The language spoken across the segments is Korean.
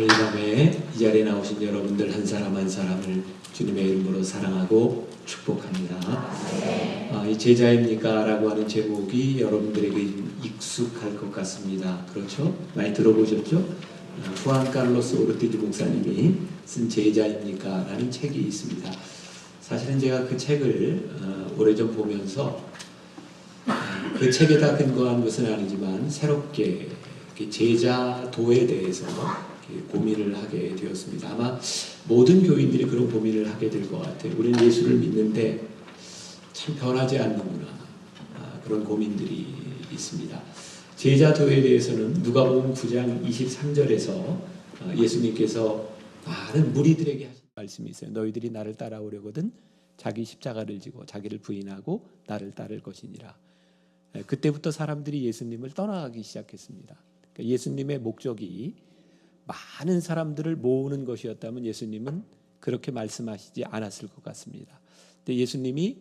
오늘 이 밤에 이 자리에 나오신 여러분들 한 사람 한 사람을 주님의 이름으로 사랑하고 축복합니다. 이 제자입니까? 라고 하는 제목이 여러분들에게 익숙할 것 같습니다. 그렇죠? 많이 들어보셨죠? 후안 칼로스 오르티즈 목사님이 쓴 제자입니까? 라는 책이 있습니다. 사실은 제가 그 책을 오래전 보면서 그 책에다 근거한 것은 아니지만 새롭게 제자도에 대해서 고민을 하게 되었습니다. 아마 모든 교인들이 그런 고민을 하게 될 것 같아요. 우리는 예수를 믿는데 참 변하지 않는구나. 그런 고민들이 있습니다. 제자도에 대해서는 누가복음 9장 23절에서 예수님께서 많은 무리들에게 하신 말씀이 있어요. 너희들이 나를 따라오려거든 자기 십자가를 지고 자기를 부인하고 나를 따를 것이니라. 그때부터 사람들이 예수님을 떠나가기 시작했습니다. 그러니까 예수님의 목적이 많은 사람들을 모으는 것이었다면 예수님은 그렇게 말씀하시지 않았을 것 같습니다. 근데 예수님이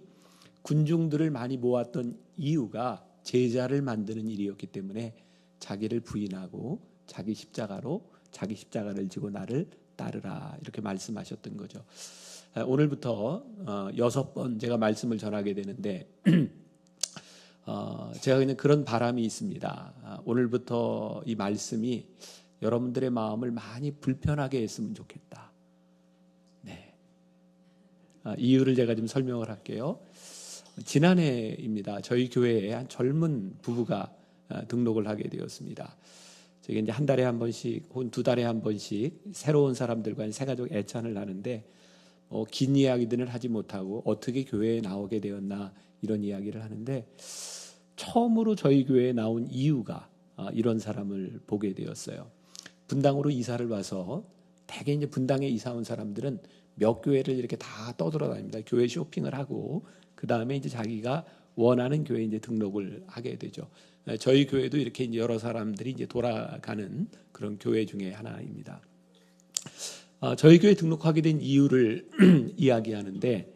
군중들을 많이 모았던 이유가 제자를 만드는 일이었기 때문에 자기를 부인하고 자기 십자가를 지고 나를 따르라 이렇게 말씀하셨던 거죠. 오늘부터 6번 제가 말씀을 전하게 되는데 제가 그냥 그런 바람이 있습니다. 오늘부터 이 말씀이 여러분들의 마음을 많이 불편하게 했으면 좋겠다. 네. 이유를 제가 좀 설명을 할게요. 지난해입니다. 저희 교회에 한 젊은 부부가 등록을 하게 되었습니다. 저게 이제 한 달에 한 번씩 혹은 2달에 한 번씩 새로운 사람들과 새가족 애찬을 하는데 긴 이야기들은 하지 못하고 어떻게 교회에 나오게 되었나 이런 이야기를 하는데 처음으로 저희 교회에 나온 이유가 이런 사람을 보게 되었어요. 분당으로 이사를 와서 대개 이제 분당에 이사 온 사람들은 몇 교회를 이렇게 다 떠돌아다닙니다. 교회 쇼핑을 하고 그 다음에 이제 자기가 원하는 교회에 이제 등록을 하게 되죠. 저희 교회도 이렇게 이제 여러 사람들이 이제 돌아가는 그런 교회 중에 하나입니다. 저희 교회 등록하게 된 이유를 이야기하는데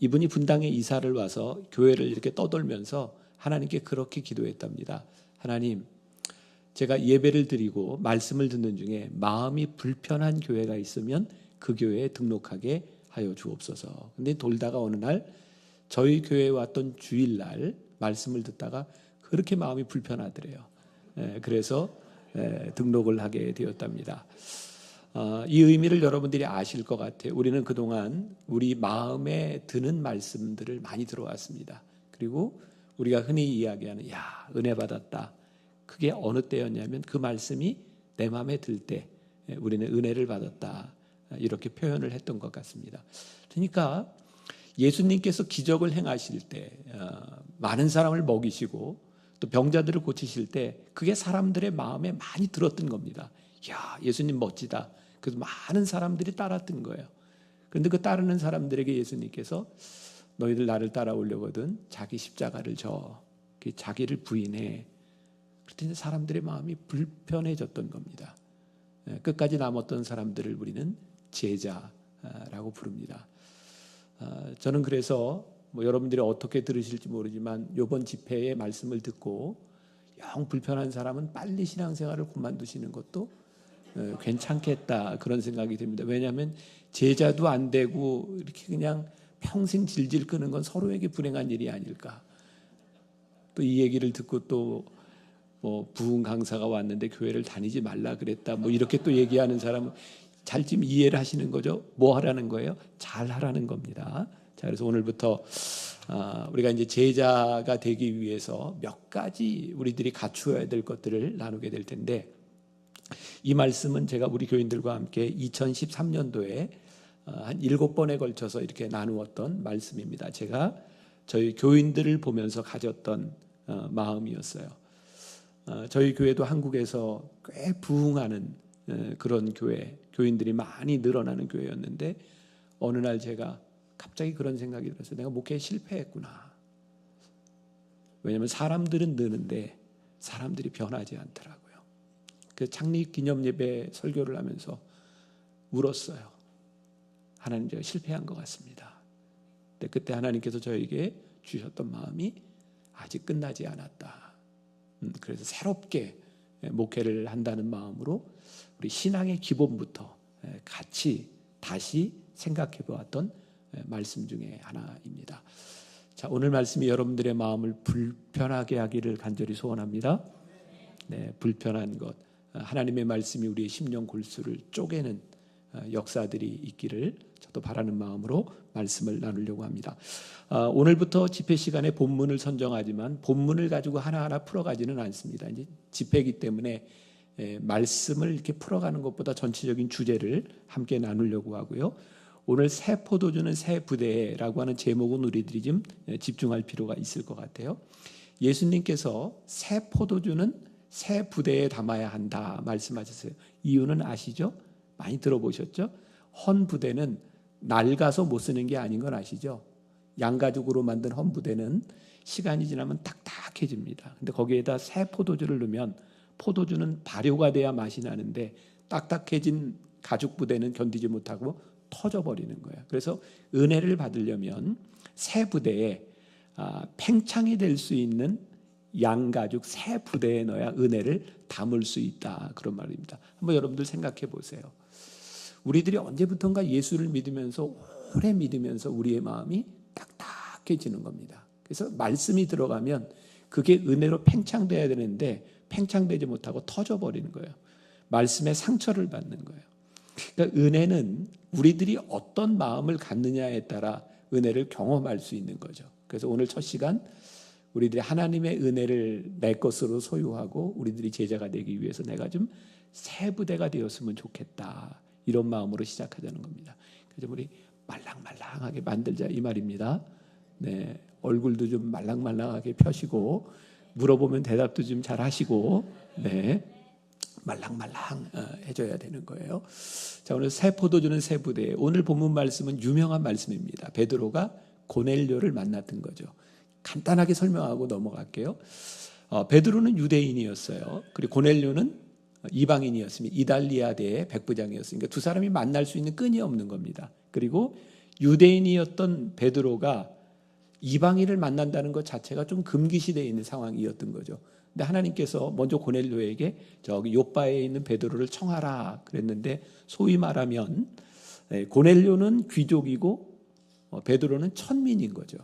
이분이 분당에 이사를 와서 교회를 이렇게 떠돌면서 하나님께 그렇게 기도했답니다. 하나님, 제가 예배를 드리고 말씀을 듣는 중에 마음이 불편한 교회가 있으면 그 교회에 등록하게 하여 주옵소서. 근데 돌다가 어느 날 저희 교회에 왔던 주일날 말씀을 듣다가 그렇게 마음이 불편하더래요. 그래서 등록을 하게 되었답니다. 이 의미를 여러분들이 아실 것 같아요. 우리는 그동안 우리 마음에 드는 말씀들을 많이 들어왔습니다. 그리고 우리가 흔히 이야기하는 은혜 받았다. 그게 어느 때였냐면 그 말씀이 내 마음에 들 때 우리는 은혜를 받았다. 이렇게 표현을 했던 것 같습니다. 그러니까 예수님께서 기적을 행하실 때 많은 사람을 먹이시고 또 병자들을 고치실 때 그게 사람들의 마음에 많이 들었던 겁니다. 예수님 멋지다. 그래서 많은 사람들이 따랐던 거예요. 그런데 그 따르는 사람들에게 예수님께서 너희들 나를 따라오려거든 자기 십자가를 져 자기를 부인해. 그랬더니 사람들의 마음이 불편해졌던 겁니다. 끝까지 남았던 사람들을 우리는 제자라고 부릅니다. 저는 그래서 여러분들이 어떻게 들으실지 모르지만 이번 집회의 말씀을 듣고 영 불편한 사람은 빨리 신앙생활을 그만두시는 것도 괜찮겠다 그런 생각이 듭니다. 왜냐하면 제자도 안 되고 이렇게 그냥 평생 질질 끄는 건 서로에게 불행한 일이 아닐까. 또 이 얘기를 듣고 또 부흥 강사가 왔는데 교회를 다니지 말라 그랬다. 이렇게 또 얘기하는 사람은 잘 좀 이해를 하시는 거죠. 뭐 하라는 거예요? 잘 하라는 겁니다. 자, 그래서 오늘부터 우리가 이제 제자가 되기 위해서 몇 가지 우리들이 갖추어야 될 것들을 나누게 될 텐데 이 말씀은 제가 우리 교인들과 함께 2013년도에 한 7번에 걸쳐서 이렇게 나누었던 말씀입니다. 제가 저희 교인들을 보면서 가졌던 마음이었어요. 저희 교회도 한국에서 꽤 부흥하는 그런 교인들이 많이 늘어나는 교회였는데 어느 날 제가 갑자기 그런 생각이 들었어요. 내가 목회에 실패했구나. 왜냐하면 사람들은 느는데 사람들이 변하지 않더라고요. 그 창립 기념 예배 설교를 하면서 울었어요. 하나님, 제가 실패한 것 같습니다. 근데 그때 하나님께서 저에게 주셨던 마음이 아직 끝나지 않았다. 그래서 새롭게 목회를 한다는 마음으로 우리 신앙의 기본부터 같이 다시 생각해 보았던 말씀 중에 하나입니다. 자, 오늘 말씀이 여러분들의 마음을 불편하게 하기를 간절히 소원합니다. 네, 불편한 것, 하나님의 말씀이 우리의 심령 골수를 쪼개는 역사들이 있기를 저도 바라는 마음으로 말씀을 나누려고 합니다. 오늘부터 집회 시간에 본문을 선정하지만 본문을 가지고 하나하나 풀어가지는 않습니다. 이제 집회이기 때문에 말씀을 이렇게 풀어가는 것보다 전체적인 주제를 함께 나누려고 하고요. 오늘 새 포도주는 새 부대라고 하는 제목은 우리들이 좀 집중할 필요가 있을 것 같아요. 예수님께서 새 포도주는 새 부대에 담아야 한다 말씀하셨어요. 이유는 아시죠? 많이 들어보셨죠? 헌 부대는 낡아서 못 쓰는 게 아닌 건 아시죠? 양가죽으로 만든 헌 부대는 시간이 지나면 딱딱해집니다. 근데 거기에다 새 포도주를 넣으면 포도주는 발효가 돼야 맛이 나는데 딱딱해진 가죽 부대는 견디지 못하고 터져버리는 거예요. 그래서 은혜를 받으려면 새 부대에 팽창이 될 수 있는 양가죽 새 부대에 넣어야 은혜를 담을 수 있다, 그런 말입니다. 한번 여러분들 생각해 보세요. 우리들이 언제부턴가 예수를 믿으면서 오래 믿으면서 우리의 마음이 딱딱해지는 겁니다. 그래서 말씀이 들어가면 그게 은혜로 팽창돼야 되는데 팽창되지 못하고 터져버리는 거예요. 말씀에 상처를 받는 거예요. 그러니까 은혜는 우리들이 어떤 마음을 갖느냐에 따라 은혜를 경험할 수 있는 거죠. 그래서 오늘 첫 시간 우리들이 하나님의 은혜를 내 것으로 소유하고 우리들이 제자가 되기 위해서 내가 좀 새 부대가 되었으면 좋겠다, 이런 마음으로 시작하자는 겁니다. 그래서 우리 말랑말랑하게 만들자, 이 말입니다. 네, 얼굴도 좀 말랑말랑하게 펴시고 물어보면 대답도 좀 잘 하시고, 네, 말랑말랑 해줘야 되는 거예요. 자, 오늘 새 포도주는 새 부대. 오늘 본문 말씀은 유명한 말씀입니다. 베드로가 고넬료를 만났던 거죠. 간단하게 설명하고 넘어갈게요. 베드로는 유대인이었어요. 그리고 고넬료는 이방인이었습니다. 이달리아대의 백부장이었으니까 두 사람이 만날 수 있는 끈이 없는 겁니다. 그리고 유대인이었던 베드로가 이방인을 만난다는 것 자체가 좀 금기시되어 있는 상황이었던 거죠. 근데 하나님께서 먼저 고넬료에게 저기 요바에 있는 베드로를 청하라 그랬는데, 소위 말하면 고넬료는 귀족이고 베드로는 천민인 거죠.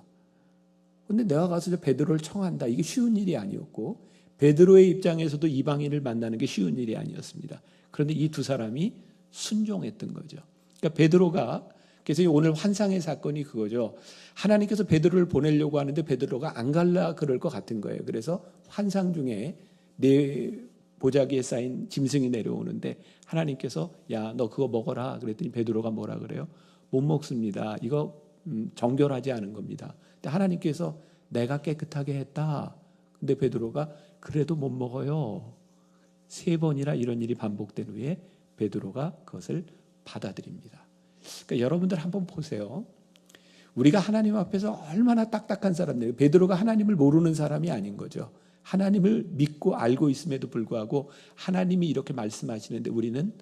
근데 내가 가서 저 베드로를 청한다, 이게 쉬운 일이 아니었고, 베드로의 입장에서도 이방인을 만나는 게 쉬운 일이 아니었습니다. 그런데 이 두 사람이 순종했던 거죠. 그러니까 베드로가, 그래서 오늘 환상의 사건이 그거죠. 하나님께서 베드로를 보내려고 하는데 베드로가 안 갈라 그럴 것 같은 거예요. 그래서 환상 중에 내 보자기에 쌓인 짐승이 내려오는데 하나님께서 야, 너 그거 먹어라 그랬더니 베드로가 뭐라 그래요? 못 먹습니다. 이거 정결하지 않은 겁니다. 근데 하나님께서 내가 깨끗하게 했다. 근데 베드로가 그래도 못 먹어요. 3번이나 이런 일이 반복된 후에 베드로가 그것을 받아들입니다. 그러니까 여러분들 한번 보세요. 우리가 하나님 앞에서 얼마나 딱딱한 사람들이에요. 베드로가 하나님을 모르는 사람이 아닌 거죠. 하나님을 믿고 알고 있음에도 불구하고 하나님이 이렇게 말씀하시는데 우리는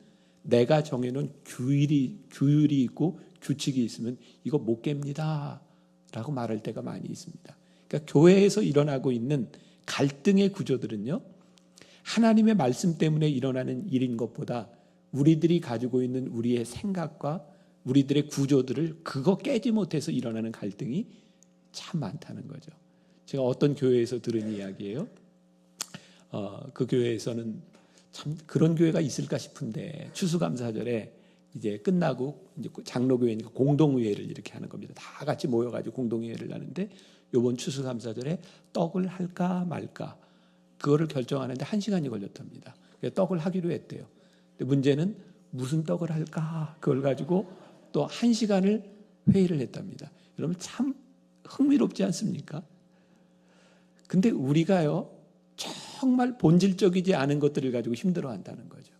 내가 정해놓은 규율이 있고 규칙이 있으면 이거 못 깹니다 라고 말할 때가 많이 있습니다. 그러니까 교회에서 일어나고 있는 갈등의 구조들은요, 하나님의 말씀 때문에 일어나는 일인 것보다 우리들이 가지고 있는 우리의 생각과 우리들의 구조들을 그거 깨지 못해서 일어나는 갈등이 참 많다는 거죠. 제가 어떤 교회에서 들은 이야기예요. 그 교회에서는 참 그런 교회가 있을까 싶은데 추수감사절에 이제 끝나고 이제 장로교회니까 공동의회를 이렇게 하는 겁니다. 다 같이 모여가지고 공동의회를 하는데 이번 추수감사절에 떡을 할까 말까 그거를 결정하는데 1시간이 걸렸답니다. 그래서 떡을 하기로 했대요. 근데 문제는 무슨 떡을 할까 그걸 가지고 또 1시간을 회의를 했답니다. 여러분 참 흥미롭지 않습니까? 근데 우리가요 정말 본질적이지 않은 것들을 가지고 힘들어한다는 거죠.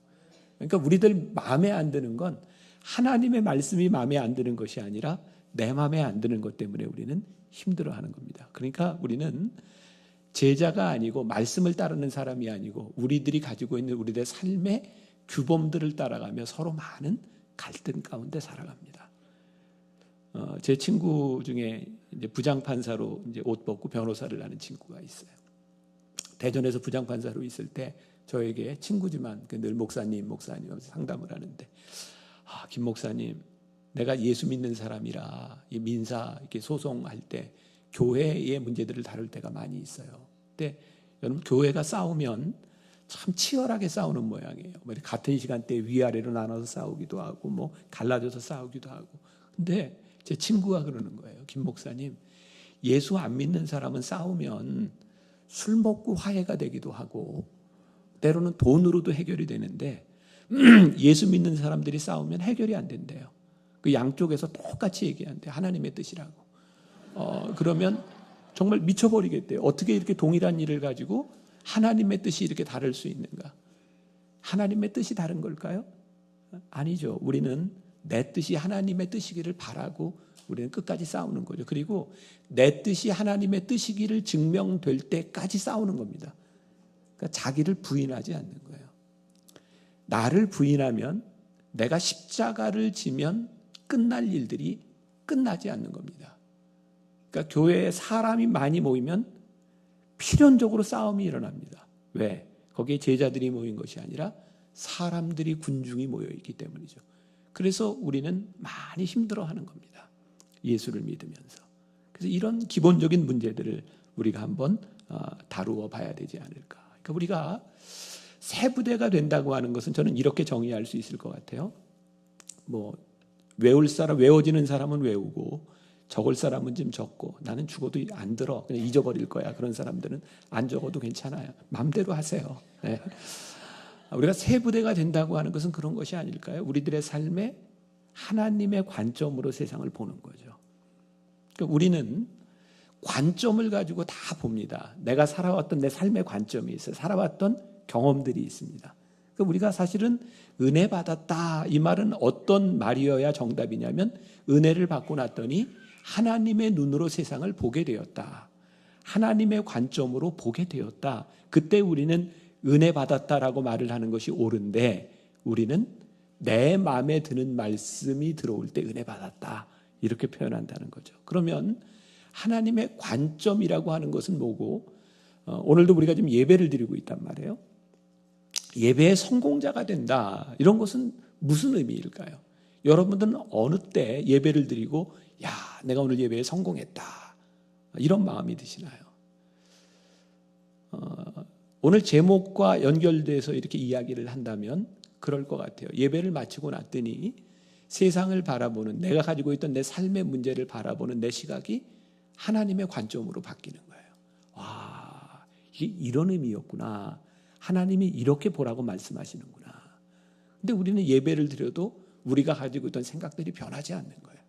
그러니까 우리들 마음에 안 드는 건 하나님의 말씀이 마음에 안 드는 것이 아니라 내 마음에 안 드는 것 때문에 우리는 힘들어하는 겁니다. 그러니까 우리는 제자가 아니고 말씀을 따르는 사람이 아니고 우리들이 가지고 있는 우리들의 삶의 규범들을 따라가며 서로 많은 갈등 가운데 살아갑니다. 제 친구 중에 이제 부장판사로 이제 옷 벗고 변호사를 하는 친구가 있어요. 대전에서 부장판사로 있을 때 저에게 친구지만 늘 목사님 하면서 상담을 하는데, 김 목사님, 내가 예수 믿는 사람이라 이 민사 이렇게 소송할 때 교회의 문제들을 다룰 때가 많이 있어요. 근데 여러분, 교회가 싸우면 참 치열하게 싸우는 모양이에요. 같은 시간대에 위아래로 나눠서 싸우기도 하고 갈라져서 싸우기도 하고. 근데 제 친구가 그러는 거예요. 김 목사님, 예수 안 믿는 사람은 싸우면 술 먹고 화해가 되기도 하고 때로는 돈으로도 해결이 되는데 예수 믿는 사람들이 싸우면 해결이 안 된대요. 그 양쪽에서 똑같이 얘기한대. 하나님의 뜻이라고. 그러면 정말 미쳐버리겠대요. 어떻게 이렇게 동일한 일을 가지고 하나님의 뜻이 이렇게 다를 수 있는가? 하나님의 뜻이 다른 걸까요? 아니죠. 우리는 내 뜻이 하나님의 뜻이기를 바라고 우리는 끝까지 싸우는 거죠. 그리고 내 뜻이 하나님의 뜻이기를 증명될 때까지 싸우는 겁니다. 그러니까 자기를 부인하지 않는 거예요. 나를 부인하면, 내가 십자가를 지면 끝날 일들이 끝나지 않는 겁니다. 그러니까 교회에 사람이 많이 모이면 필연적으로 싸움이 일어납니다. 왜? 거기에 제자들이 모인 것이 아니라 사람들이, 군중이 모여 있기 때문이죠. 그래서 우리는 많이 힘들어하는 겁니다. 예수를 믿으면서. 그래서 이런 기본적인 문제들을 우리가 한번 다루어 봐야 되지 않을까. 그러니까 우리가 새 부대가 된다고 하는 것은 저는 이렇게 정의할 수 있을 것 같아요. 외워지는 사람은 외우고 적을 사람은 좀 적고, 나는 죽어도 안 들어, 그냥 잊어버릴 거야, 그런 사람들은 안 적어도 괜찮아요. 마음대로 하세요. 네. 우리가 새 부대가 된다고 하는 것은 그런 것이 아닐까요? 우리들의 삶에 하나님의 관점으로 세상을 보는 거죠. 그러니까 우리는 관점을 가지고 다 봅니다. 내가 살아왔던 내 삶의 관점이 있어요. 살아왔던 경험들이 있습니다. 그러니까 우리가 사실은 은혜 받았다, 이 말은 어떤 말이어야 정답이냐면, 은혜를 받고 났더니 하나님의 눈으로 세상을 보게 되었다, 하나님의 관점으로 보게 되었다. 그때 우리는 은혜 받았다라고 말을 하는 것이 옳은데, 우리는 내 마음에 드는 말씀이 들어올 때 은혜 받았다, 이렇게 표현한다는 거죠. 그러면 하나님의 관점이라고 하는 것은 뭐고, 오늘도 우리가 지금 예배를 드리고 있단 말이에요. 예배의 성공자가 된다, 이런 것은 무슨 의미일까요? 여러분들은 어느 때 예배를 드리고 내가 오늘 예배에 성공했다, 이런 마음이 드시나요? 오늘 제목과 연결돼서 이렇게 이야기를 한다면 그럴 것 같아요. 예배를 마치고 났더니 세상을 바라보는, 내가 가지고 있던 내 삶의 문제를 바라보는 내 시각이 하나님의 관점으로 바뀌는 거예요. 와, 이게 이런 의미였구나. 하나님이 이렇게 보라고 말씀하시는구나. 근데 우리는 예배를 드려도 우리가 가지고 있던 생각들이 변하지 않는 거예요.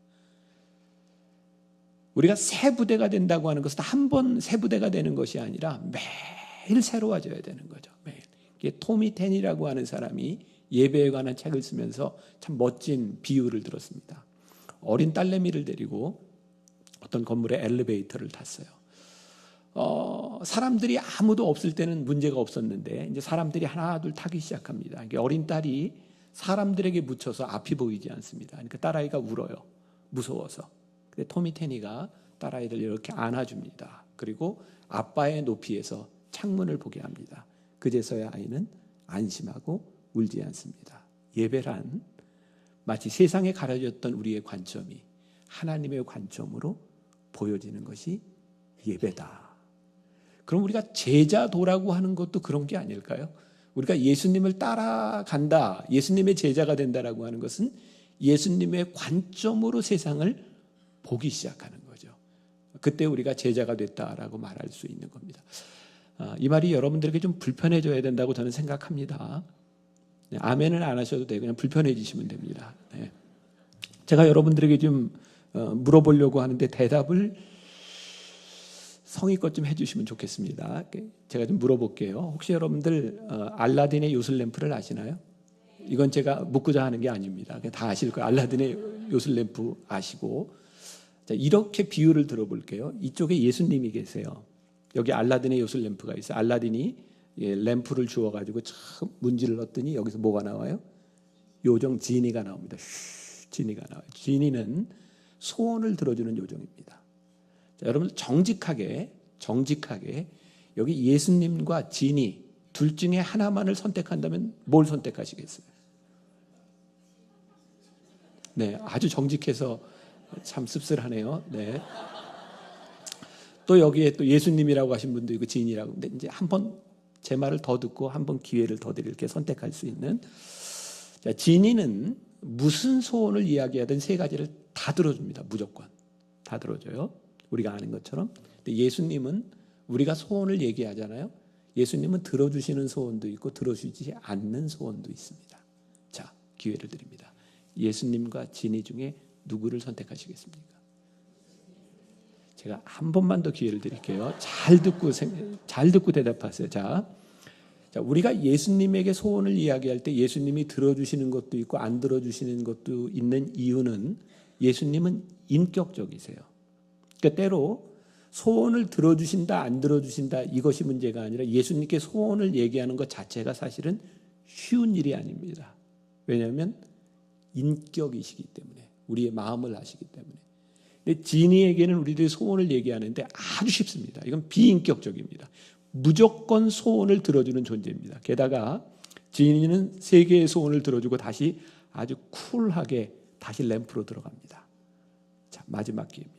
우리가 새 부대가 된다고 하는 것은 한 번 새 부대가 되는 것이 아니라 매일 새로워져야 되는 거죠. 매일. 이게 토미 텐이라고 하는 사람이 예배에 관한 책을 쓰면서 참 멋진 비유를 들었습니다. 어린 딸내미를 데리고 어떤 건물의 엘리베이터를 탔어요. 사람들이 아무도 없을 때는 문제가 없었는데 이제 사람들이 하나 둘 타기 시작합니다. 어린 딸이 사람들에게 묻혀서 앞이 보이지 않습니다. 그러니까 딸아이가 울어요. 무서워서. 근데 토미 테니가 딸아이를 이렇게 안아줍니다. 그리고 아빠의 높이에서 창문을 보게 합니다. 그제서야 아이는 안심하고 울지 않습니다. 예배란 마치 세상에 가려졌던 우리의 관점이 하나님의 관점으로 보여지는 것이 예배다. 그럼 우리가 제자도라고 하는 것도 그런 게 아닐까요? 우리가 예수님을 따라간다, 예수님의 제자가 된다라고 하는 것은 예수님의 관점으로 세상을 보기 시작하는 거죠. 그때 우리가 제자가 됐다라고 말할 수 있는 겁니다. 이 말이 여러분들에게 좀 불편해져야 된다고 저는 생각합니다. 네, 아멘은 안 하셔도 돼요. 그냥 불편해지시면 됩니다. 네. 제가 여러분들에게 좀 물어보려고 하는데 대답을 성의껏 좀 해주시면 좋겠습니다. 제가 좀 물어볼게요. 혹시 여러분들 알라딘의 요술램프를 아시나요? 이건 제가 묻고자 하는 게 아닙니다. 다 아실 거예요. 알라딘의 요술램프 아시고. 자, 이렇게 비유를 들어볼게요. 이쪽에 예수님이 계세요. 여기 알라딘의 요술램프가 있어요. 알라딘이 램프를 주워가지고 참 문지를 넣었더니 여기서 뭐가 나와요? 요정 지니가 나옵니다. 지니가 나와요. 지니는 소원을 들어주는 요정입니다. 자, 여러분 정직하게 여기 예수님과 진이 둘 중에 하나만을 선택한다면 뭘 선택하시겠어요? 네, 아주 정직해서 참 씁쓸하네요. 네. 또 여기에 또 예수님이라고 하신 분도 있고 진이라고. 근데 이제 한번 제 말을 더 듣고 한번 기회를 더 드릴게 선택할 수 있는. 자, 진이는 무슨 소원을 이야기하든 세 가지를 다 들어줍니다. 무조건 다 들어줘요. 우리가 아는 것처럼. 근데 예수님은 우리가 소원을 얘기하잖아요. 예수님은 들어주시는 소원도 있고 들어주지 않는 소원도 있습니다. 자, 기회를 드립니다. 예수님과 진이 중에 누구를 선택하시겠습니까? 제가 한 번만 더 기회를 드릴게요. 잘 듣고 대답하세요. 자, 우리가 예수님에게 소원을 이야기할 때 예수님이 들어주시는 것도 있고 안 들어주시는 것도 있는 이유는 예수님은 인격적이세요. 그러니까 때로 소원을 들어주신다 안 들어주신다 이것이 문제가 아니라 예수님께 소원을 얘기하는 것 자체가 사실은 쉬운 일이 아닙니다. 왜냐하면 인격이시기 때문에 우리의 마음을 아시기 때문에. 근데 진이에게는 우리들이 소원을 얘기하는데 아주 쉽습니다. 이건 비인격적입니다. 무조건 소원을 들어주는 존재입니다. 게다가 진이는 세 개의 소원을 들어주고 다시 아주 쿨하게 다시 램프로 들어갑니다. 자, 마지막 기회입니다.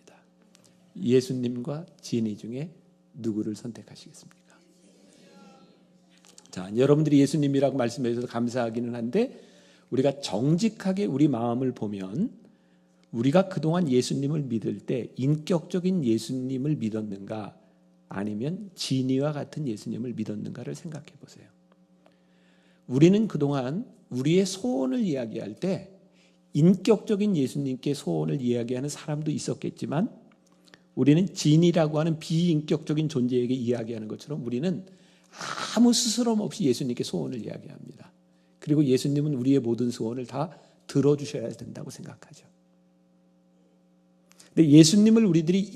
예수님과 진이 중에 누구를 선택하시겠습니까? 자, 여러분들이 예수님이라고 말씀해 주셔서 감사하기는 한데 우리가 정직하게 우리 마음을 보면 우리가 그동안 예수님을 믿을 때 인격적인 예수님을 믿었는가 아니면 진이와 같은 예수님을 믿었는가를 생각해 보세요. 우리는 그동안 우리의 소원을 이야기할 때 인격적인 예수님께 소원을 이야기하는 사람도 있었겠지만 우리는 진이라고 하는 비인격적인 존재에게 이야기하는 것처럼 우리는 아무 스스럼 없이 예수님께 소원을 이야기합니다. 그리고 예수님은 우리의 모든 소원을 다 들어주셔야 된다고 생각하죠. 근데 예수님을 우리들이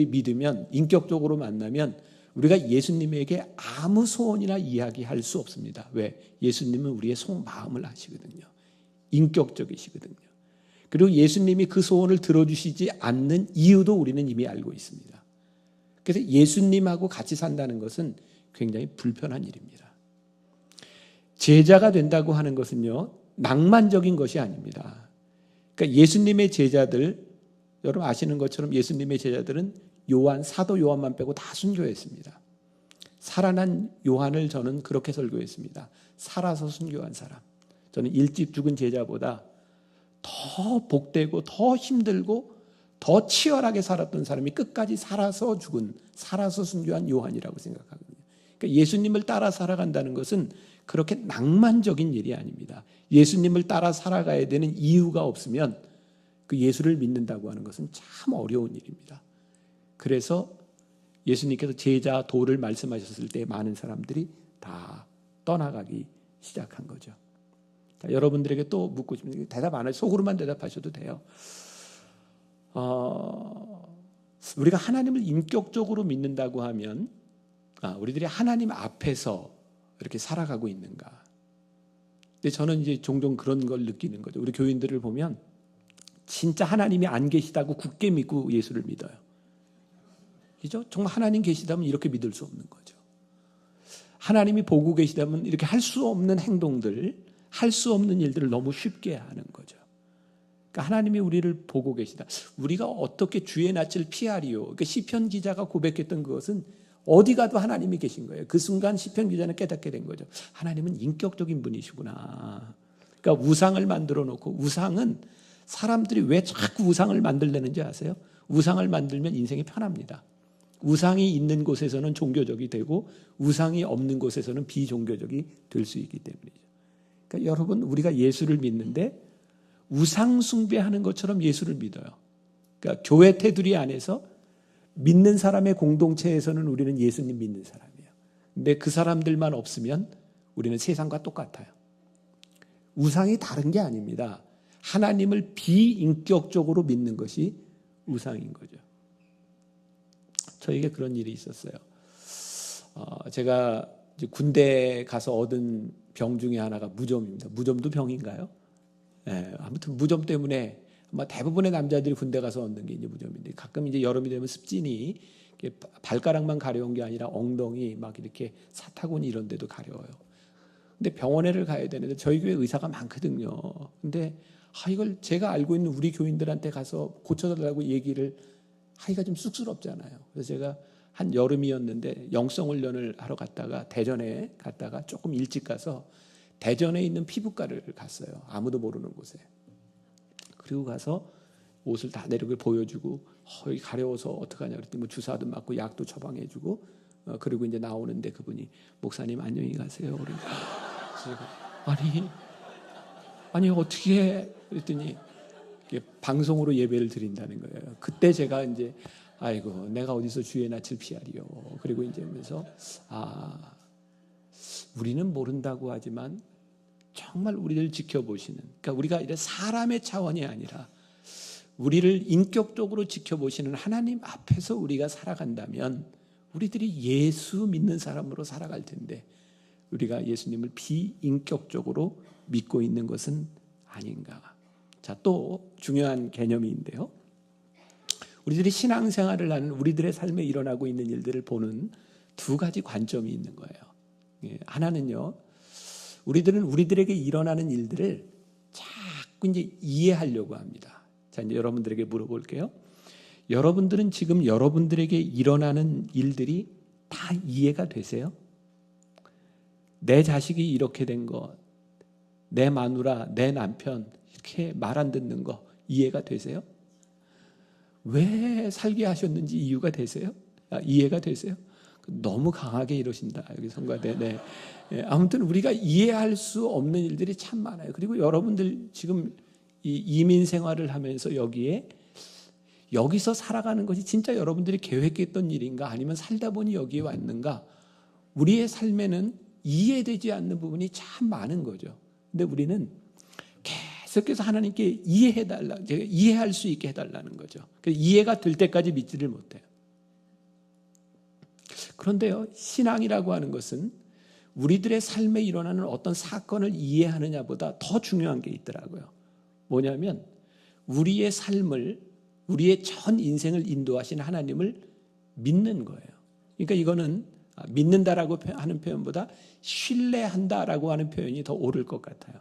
믿으면, 인격적으로 만나면 우리가 예수님에게 아무 소원이나 이야기할 수 없습니다. 왜? 예수님은 우리의 속마음을 아시거든요. 인격적이시거든요. 그리고 예수님이 그 소원을 들어주시지 않는 이유도 우리는 이미 알고 있습니다. 그래서 예수님하고 같이 산다는 것은 굉장히 불편한 일입니다. 제자가 된다고 하는 것은요, 낭만적인 것이 아닙니다. 그러니까 예수님의 제자들, 여러분 아시는 것처럼 예수님의 제자들은 사도 요한만 빼고 다 순교했습니다. 살아난 요한을 저는 그렇게 설교했습니다. 살아서 순교한 사람. 저는 일찍 죽은 제자보다 더 복되고 더 힘들고 더 치열하게 살았던 사람이 끝까지 살아서 순교한 요한이라고 생각하거든요. 그러니까 예수님을 따라 살아간다는 것은 그렇게 낭만적인 일이 아닙니다. 예수님을 따라 살아가야 되는 이유가 없으면 그 예수를 믿는다고 하는 것은 참 어려운 일입니다. 그래서 예수님께서 제자 도를 말씀하셨을 때 많은 사람들이 다 떠나가기 시작한 거죠. 자, 여러분들에게 또 묻고 싶은 대답 안 하셔도 속으로만 대답하셔도 돼요. 우리가 하나님을 인격적으로 믿는다고 하면 우리들이 하나님 앞에서 이렇게 살아가고 있는가? 근데 저는 이제 종종 그런 걸 느끼는 거죠. 우리 교인들을 보면 진짜 하나님이 안 계시다고 굳게 믿고 예수를 믿어요. 그죠? 정말 하나님 계시다면 이렇게 믿을 수 없는 거죠. 하나님이 보고 계시다면 이렇게 할 수 없는 행동들, 할 수 없는 일들을 너무 쉽게 하는 거죠. 그러니까 하나님이 우리를 보고 계시다. 우리가 어떻게 주의 낯을 피하리요? 그러니까 시편 기자가 고백했던 그것은 어디 가도 하나님이 계신 거예요. 그 순간 시편 기자는 깨닫게 된 거죠. 하나님은 인격적인 분이시구나. 그러니까 우상을 만들어 놓고, 우상은 사람들이 왜 자꾸 우상을 만들려는지 아세요? 우상을 만들면 인생이 편합니다. 우상이 있는 곳에서는 종교적이 되고 우상이 없는 곳에서는 비종교적이 될 수 있기 때문이죠. 그러니까 여러분, 우리가 예수를 믿는데 우상 숭배하는 것처럼 예수를 믿어요. 그러니까 교회 테두리 안에서 믿는 사람의 공동체에서는 우리는 예수님 믿는 사람이에요. 근데 그 사람들만 없으면 우리는 세상과 똑같아요. 우상이 다른 게 아닙니다. 하나님을 비인격적으로 믿는 것이 우상인 거죠. 저에게 그런 일이 있었어요. 제가 이제 군대 가서 얻은 병 중에 하나가 무좀입니다. 무좀도 병인가요? 네, 아무튼 무좀 때문에 아마 대부분의 남자들이 군대 가서 얻는 게 이제 무좀인데 가끔 이제 여름이 되면 습진이 발가락만 가려운 게 아니라 엉덩이 막 이렇게 사타구니 이런 데도 가려워요. 근데 병원에를 가야 되는데 저희 교회 의사가 많거든요. 근데 이걸 제가 알고 있는 우리 교인들한테 가서 고쳐달라고 얘기를 하기가 좀 쑥스럽잖아요. 그래서 제가 한 여름이었는데 영성훈련을 하러 갔다가 대전에 갔다가 조금 일찍 가서 대전에 있는 피부과를 갔어요. 아무도 모르는 곳에. 그리고 가서 옷을 다 내리고 보여주고 여기 가려워서 어떡하냐 그랬더니 뭐 주사도 맞고 약도 처방해주고 그리고 이제 나오는데 그분이 목사님 안녕히 가세요. 그러니까 아니 어떻게 그랬더니 방송으로 예배를 드린다는 거예요. 그때 제가 이제 아이고 내가 어디서 주의 낯을 피하리요. 그리고 이제 하면서 우리는 모른다고 하지만 정말 우리를 지켜보시는, 그러니까 우리가 이제 사람의 차원이 아니라 우리를 인격적으로 지켜보시는 하나님 앞에서 우리가 살아간다면 우리들이 예수 믿는 사람으로 살아갈 텐데 우리가 예수님을 비인격적으로 믿고 있는 것은 아닌가. 자, 또 중요한 개념인데요. 우리들이 신앙생활을 하는 우리들의 삶에 일어나고 있는 일들을 보는 두 가지 관점이 있는 거예요. 하나는요, 우리들은 우리들에게 일어나는 일들을 자꾸 이제 이해하려고 합니다. 자, 이제 여러분들에게 물어볼게요. 여러분들은 지금 여러분들에게 일어나는 일들이 다 이해가 되세요? 내 자식이 이렇게 된 거, 내 마누라, 내 남편 이렇게 말 안 듣는 거 이해가 되세요? 왜 살게 하셨는지 이유가 되세요? 이해가 되세요? 너무 강하게 이러신다. 여기 성가대. 네. 아무튼 우리가 이해할 수 없는 일들이 참 많아요. 그리고 여러분들 지금 이 이민 생활을 하면서 여기서 살아가는 것이 진짜 여러분들이 계획했던 일인가 아니면 살다 보니 여기에 왔는가, 우리의 삶에는 이해되지 않는 부분이 참 많은 거죠. 근데 우리는 계속해서 하나님께 제가 이해할 수 있게 해달라는 거죠. 이해가 될 때까지 믿지를 못해요. 그런데요, 신앙이라고 하는 것은 우리들의 삶에 일어나는 어떤 사건을 이해하느냐보다 더 중요한 게 있더라고요. 뭐냐면 우리의 삶을, 우리의 전 인생을 인도하신 하나님을 믿는 거예요. 그러니까 이거는 믿는다라고 하는 표현보다 신뢰한다라고 하는 표현이 더 옳을 것 같아요.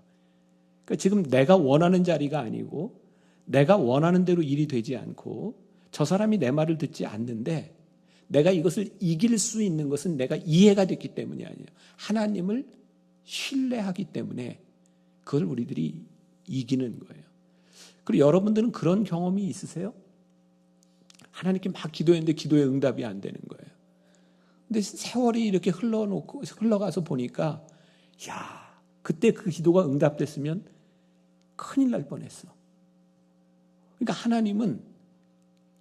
그러니까 지금 내가 원하는 자리가 아니고 내가 원하는 대로 일이 되지 않고 저 사람이 내 말을 듣지 않는데 내가 이것을 이길 수 있는 것은 내가 이해가 됐기 때문이 아니에요. 하나님을 신뢰하기 때문에 그걸 우리들이 이기는 거예요. 그리고 여러분들은 그런 경험이 있으세요? 하나님께 막 기도했는데 기도에 응답이 안 되는 거예요. 근데 세월이 이렇게 흘러가서 보니까 그때 그 기도가 응답됐으면 큰일 날 뻔했어. 그러니까 하나님은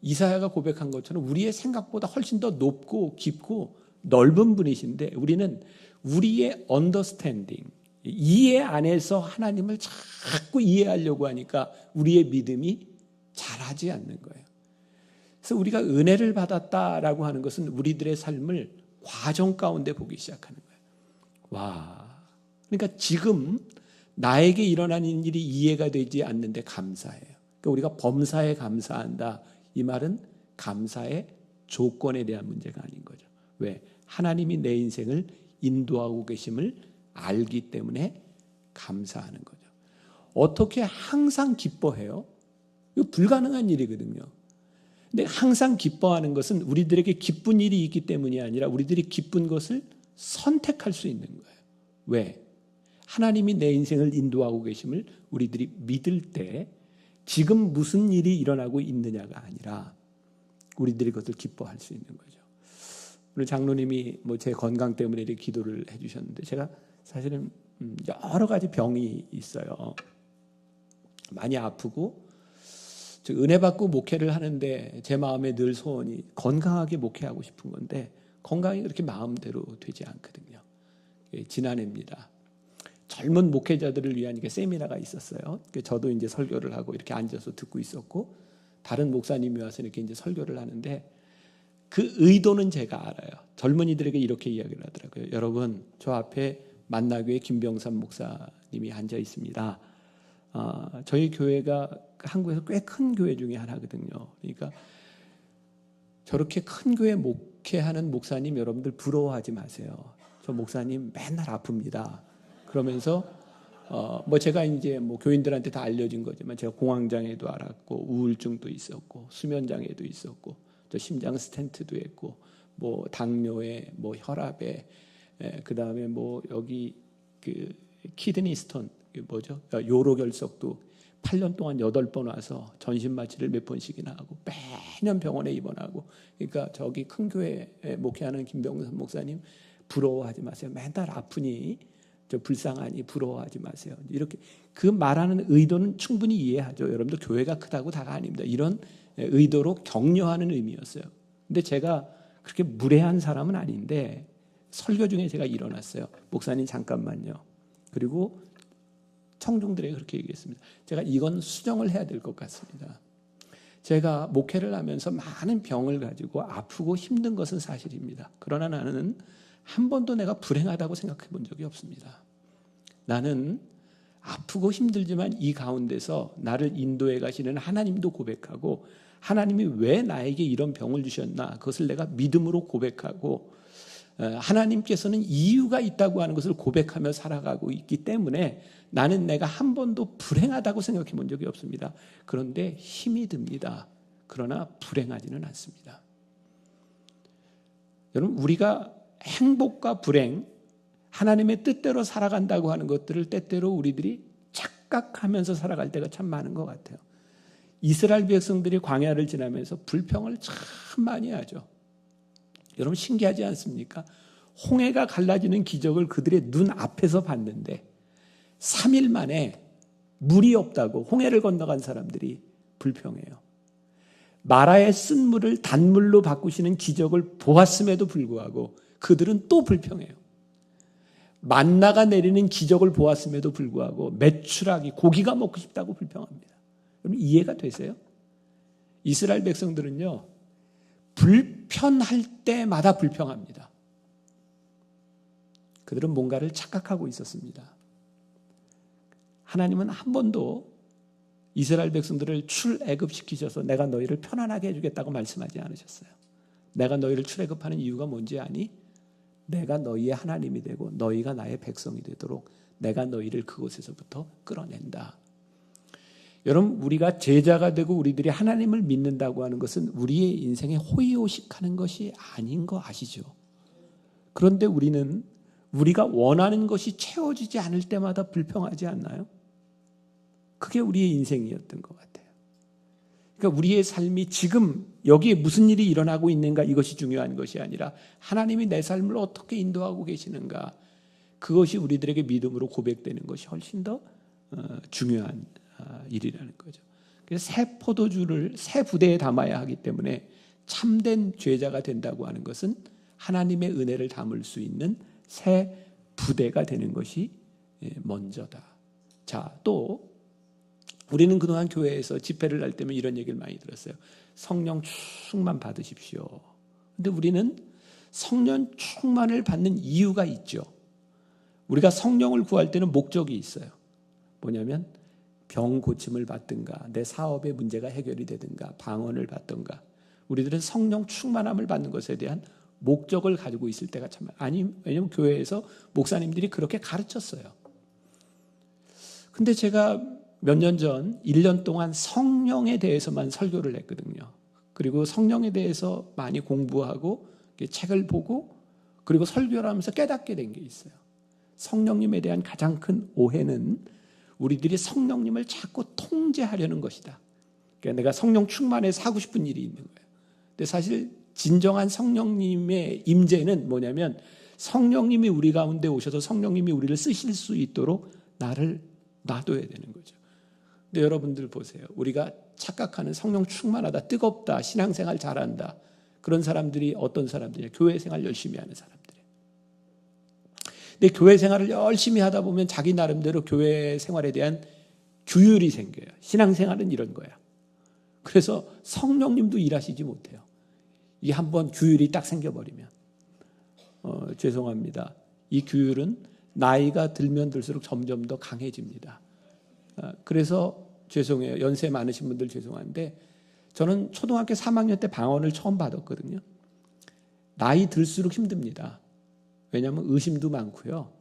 이사야가 고백한 것처럼 우리의 생각보다 훨씬 더 높고 깊고 넓은 분이신데 우리는 우리의 언더스탠딩, 이해 안에서 하나님을 자꾸 이해하려고 하니까 우리의 믿음이 자라지 않는 거예요. 그래서 우리가 은혜를 받았다라고 하는 것은 우리들의 삶을 과정 가운데 보기 시작하는 거예요. 그러니까 지금 나에게 일어나는 일이 이해가 되지 않는데 감사해요. 그러니까 우리가 범사에 감사한다. 이 말은 감사의 조건에 대한 문제가 아닌 거죠. 왜? 하나님이 내 인생을 인도하고 계심을 알기 때문에 감사하는 거죠. 어떻게 항상 기뻐해요? 이거 불가능한 일이거든요. 근데 항상 기뻐하는 것은 우리들에게 기쁜 일이 있기 때문이 아니라 우리들이 기쁜 것을 선택할 수 있는 거예요. 왜? 하나님이 내 인생을 인도하고 계심을 우리들이 믿을 때 지금 무슨 일이 일어나고 있느냐가 아니라 우리들이 그것을 기뻐할 수 있는 거죠. 오늘 장로님이 제 건강 때문에 이렇게 기도를 해주셨는데 제가 사실은 여러 가지 병이 있어요. 많이 아프고 은혜 받고 목회를 하는데 제 마음에 늘 소원이 건강하게 목회하고 싶은 건데 건강이 그렇게 마음대로 되지 않거든요. 지난해입니다. 젊은 목회자들을 위한 세미나가 있었어요. 저도 이제 설교를 하고 이렇게 앉아서 듣고 있었고 다른 목사님이 와서 이렇게 이제 설교를 하는데 그 의도는 제가 알아요. 젊은이들에게 이렇게 이야기를 하더라고요. 여러분, 저 앞에 만나교회 김병삼 목사님이 앉아 있습니다. 저희 교회가 한국에서 꽤 큰 교회 중에 하나거든요. 그러니까 저렇게 큰 교회 목회하는 목사님 여러분들 부러워하지 마세요. 저 목사님 맨날 아픕니다. 그러면서 뭐 제가 이제 뭐 교인들한테 다 알려진 거지만 제가 공황장애도 알았고 우울증도 있었고 수면장애도 있었고 또 심장 스텐트도 했고 뭐 당뇨에 뭐 혈압에 그다음에 뭐 여기 그 키드니 스톤 뭐죠? 요로결석도 8년 동안 8번 와서 전신 마취를 몇 번씩이나 하고 매년 병원에 입원하고. 그러니까 저기 큰 교회 목회하는 김병선 목사님 부러워하지 마세요. 맨날 아프니 저 불쌍하니 부러워하지 마세요. 이렇게 그 말하는 의도는 충분히 이해하죠. 여러분들 교회가 크다고 다가 아닙니다. 이런 의도로 격려하는 의미였어요. 근데 제가 그렇게 무례한 사람은 아닌데 설교 중에 제가 일어났어요. 목사님 잠깐만요. 그리고 청중들에게 그렇게 얘기했습니다. 제가 이건 수정을 해야 될 것 같습니다. 제가 목회를 하면서 많은 병을 가지고 아프고 힘든 것은 사실입니다. 그러나 나는 한 번도 내가 불행하다고 생각해 본 적이 없습니다. 나는 아프고 힘들지만 이 가운데서 나를 인도해 가시는 하나님도 고백하고 하나님이 왜 나에게 이런 병을 주셨나 그것을 내가 믿음으로 고백하고 하나님께서는 이유가 있다고 하는 것을 고백하며 살아가고 있기 때문에 나는 내가 한 번도 불행하다고 생각해 본 적이 없습니다. 그런데 힘이 듭니다. 그러나 불행하지는 않습니다. 여러분 우리가 행복과 불행, 하나님의 뜻대로 살아간다고 하는 것들을 때때로 우리들이 착각하면서 살아갈 때가 참 많은 것 같아요. 이스라엘 백성들이 광야를 지나면서 불평을 참 많이 하죠. 여러분 신기하지 않습니까? 홍해가 갈라지는 기적을 그들의 눈 앞에서 봤는데 3일 만에 물이 없다고 홍해를 건너간 사람들이 불평해요. 마라의 쓴 물을 단물로 바꾸시는 기적을 보았음에도 불구하고 그들은 또 불평해요. 만나가 내리는 기적을 보았음에도 불구하고 메추라기 고기가 먹고 싶다고 불평합니다. 여러분 이해가 되세요? 이스라엘 백성들은요 불편할 때마다 불평합니다. 그들은 뭔가를 착각하고 있었습니다. 하나님은 한 번도 이스라엘 백성들을 출애굽시키셔서 내가 너희를 편안하게 해주겠다고 말씀하지 않으셨어요. 내가 너희를 출애굽하는 이유가 뭔지 아니? 내가 너희의 하나님이 되고 너희가 나의 백성이 되도록 내가 너희를 그곳에서부터 끌어낸다. 여러분 우리가 제자가 되고 우리들이 하나님을 믿는다고 하는 것은 우리의 인생에 호의호식하는 것이 아닌 거 아시죠? 그런데 우리는 우리가 원하는 것이 채워지지 않을 때마다 불평하지 않나요? 그게 우리의 인생이었던 것 같아요. 그러니까 우리의 삶이 지금 여기에 무슨 일이 일어나고 있는가 이것이 중요한 것이 아니라 하나님이 내 삶을 어떻게 인도하고 계시는가 그것이 우리들에게 믿음으로 고백되는 것이 훨씬 더 중요한 일이라는 거죠. 그래서 새 포도주를 새 부대에 담아야 하기 때문에 참된 죄자가 된다고 하는 것은 하나님의 은혜를 담을 수 있는 새 부대가 되는 것이 먼저다. 자, 또 우리는 그동안 교회에서 집회를 할 때면 이런 얘기를 많이 들었어요. 성령 충만 받으십시오. 근데 우리는 성령 충만을 받는 이유가 있죠. 우리가 성령을 구할 때는 목적이 있어요. 뭐냐면 병 고침을 받든가 내 사업의 문제가 해결이 되든가 방언을 받든가 우리들은 성령 충만함을 받는 것에 대한 목적을 가지고 있을 때가 참 아니 왜냐하면 교회에서 목사님들이 그렇게 가르쳤어요. 근데 제가 몇 년 전 1년 동안 성령에 대해서만 설교를 했거든요. 그리고 성령에 대해서 많이 공부하고 책을 보고 그리고 설교를 하면서 깨닫게 된 게 있어요. 성령님에 대한 가장 큰 오해는 우리들이 성령님을 자꾸 통제하려는 것이다. 그러니까 내가 성령 충만해서 하고 싶은 일이 있는 거예요. 근데 사실 진정한 성령님의 임재는 뭐냐면 성령님이 우리 가운데 오셔서 성령님이 우리를 쓰실 수 있도록 나를 놔둬야 되는 거죠. 근데 여러분들 보세요. 우리가 착각하는 성령 충만하다, 뜨겁다, 신앙생활 잘한다. 그런 사람들이 어떤 사람들이냐? 교회 생활 열심히 하는 사람들이에요. 근데 교회 생활을 열심히 하다 보면 자기 나름대로 교회 생활에 대한 규율이 생겨요. 신앙생활은 이런 거야. 그래서 성령님도 일하시지 못해요. 이 한번 규율이 딱 생겨버리면 죄송합니다. 이 규율은 나이가 들면 들수록 점점 더 강해집니다. 그래서 죄송해요. 연세 많으신 분들 죄송한데 저는 초등학교 3학년 때 방언을 처음 받았거든요. 나이 들수록 힘듭니다. 왜냐하면 의심도 많고요.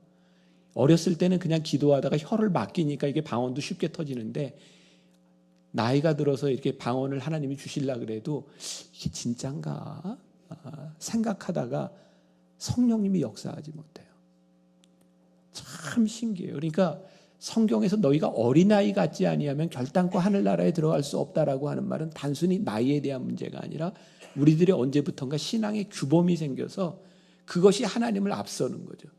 어렸을 때는 그냥 기도하다가 혀를 맡기니까 이게 방언도 쉽게 터지는데, 나이가 들어서 이렇게 방언을 하나님이 주시려 그래도 이게 진짠가 생각하다가 성령님이 역사하지 못해요. 참 신기해요. 그러니까 성경에서 너희가 어린아이 같지 아니하면 결단코 하늘나라에 들어갈 수 없다라고 하는 말은 단순히 나이에 대한 문제가 아니라 우리들이 언제부턴가 신앙의 규범이 생겨서 그것이 하나님을 앞서는 거죠.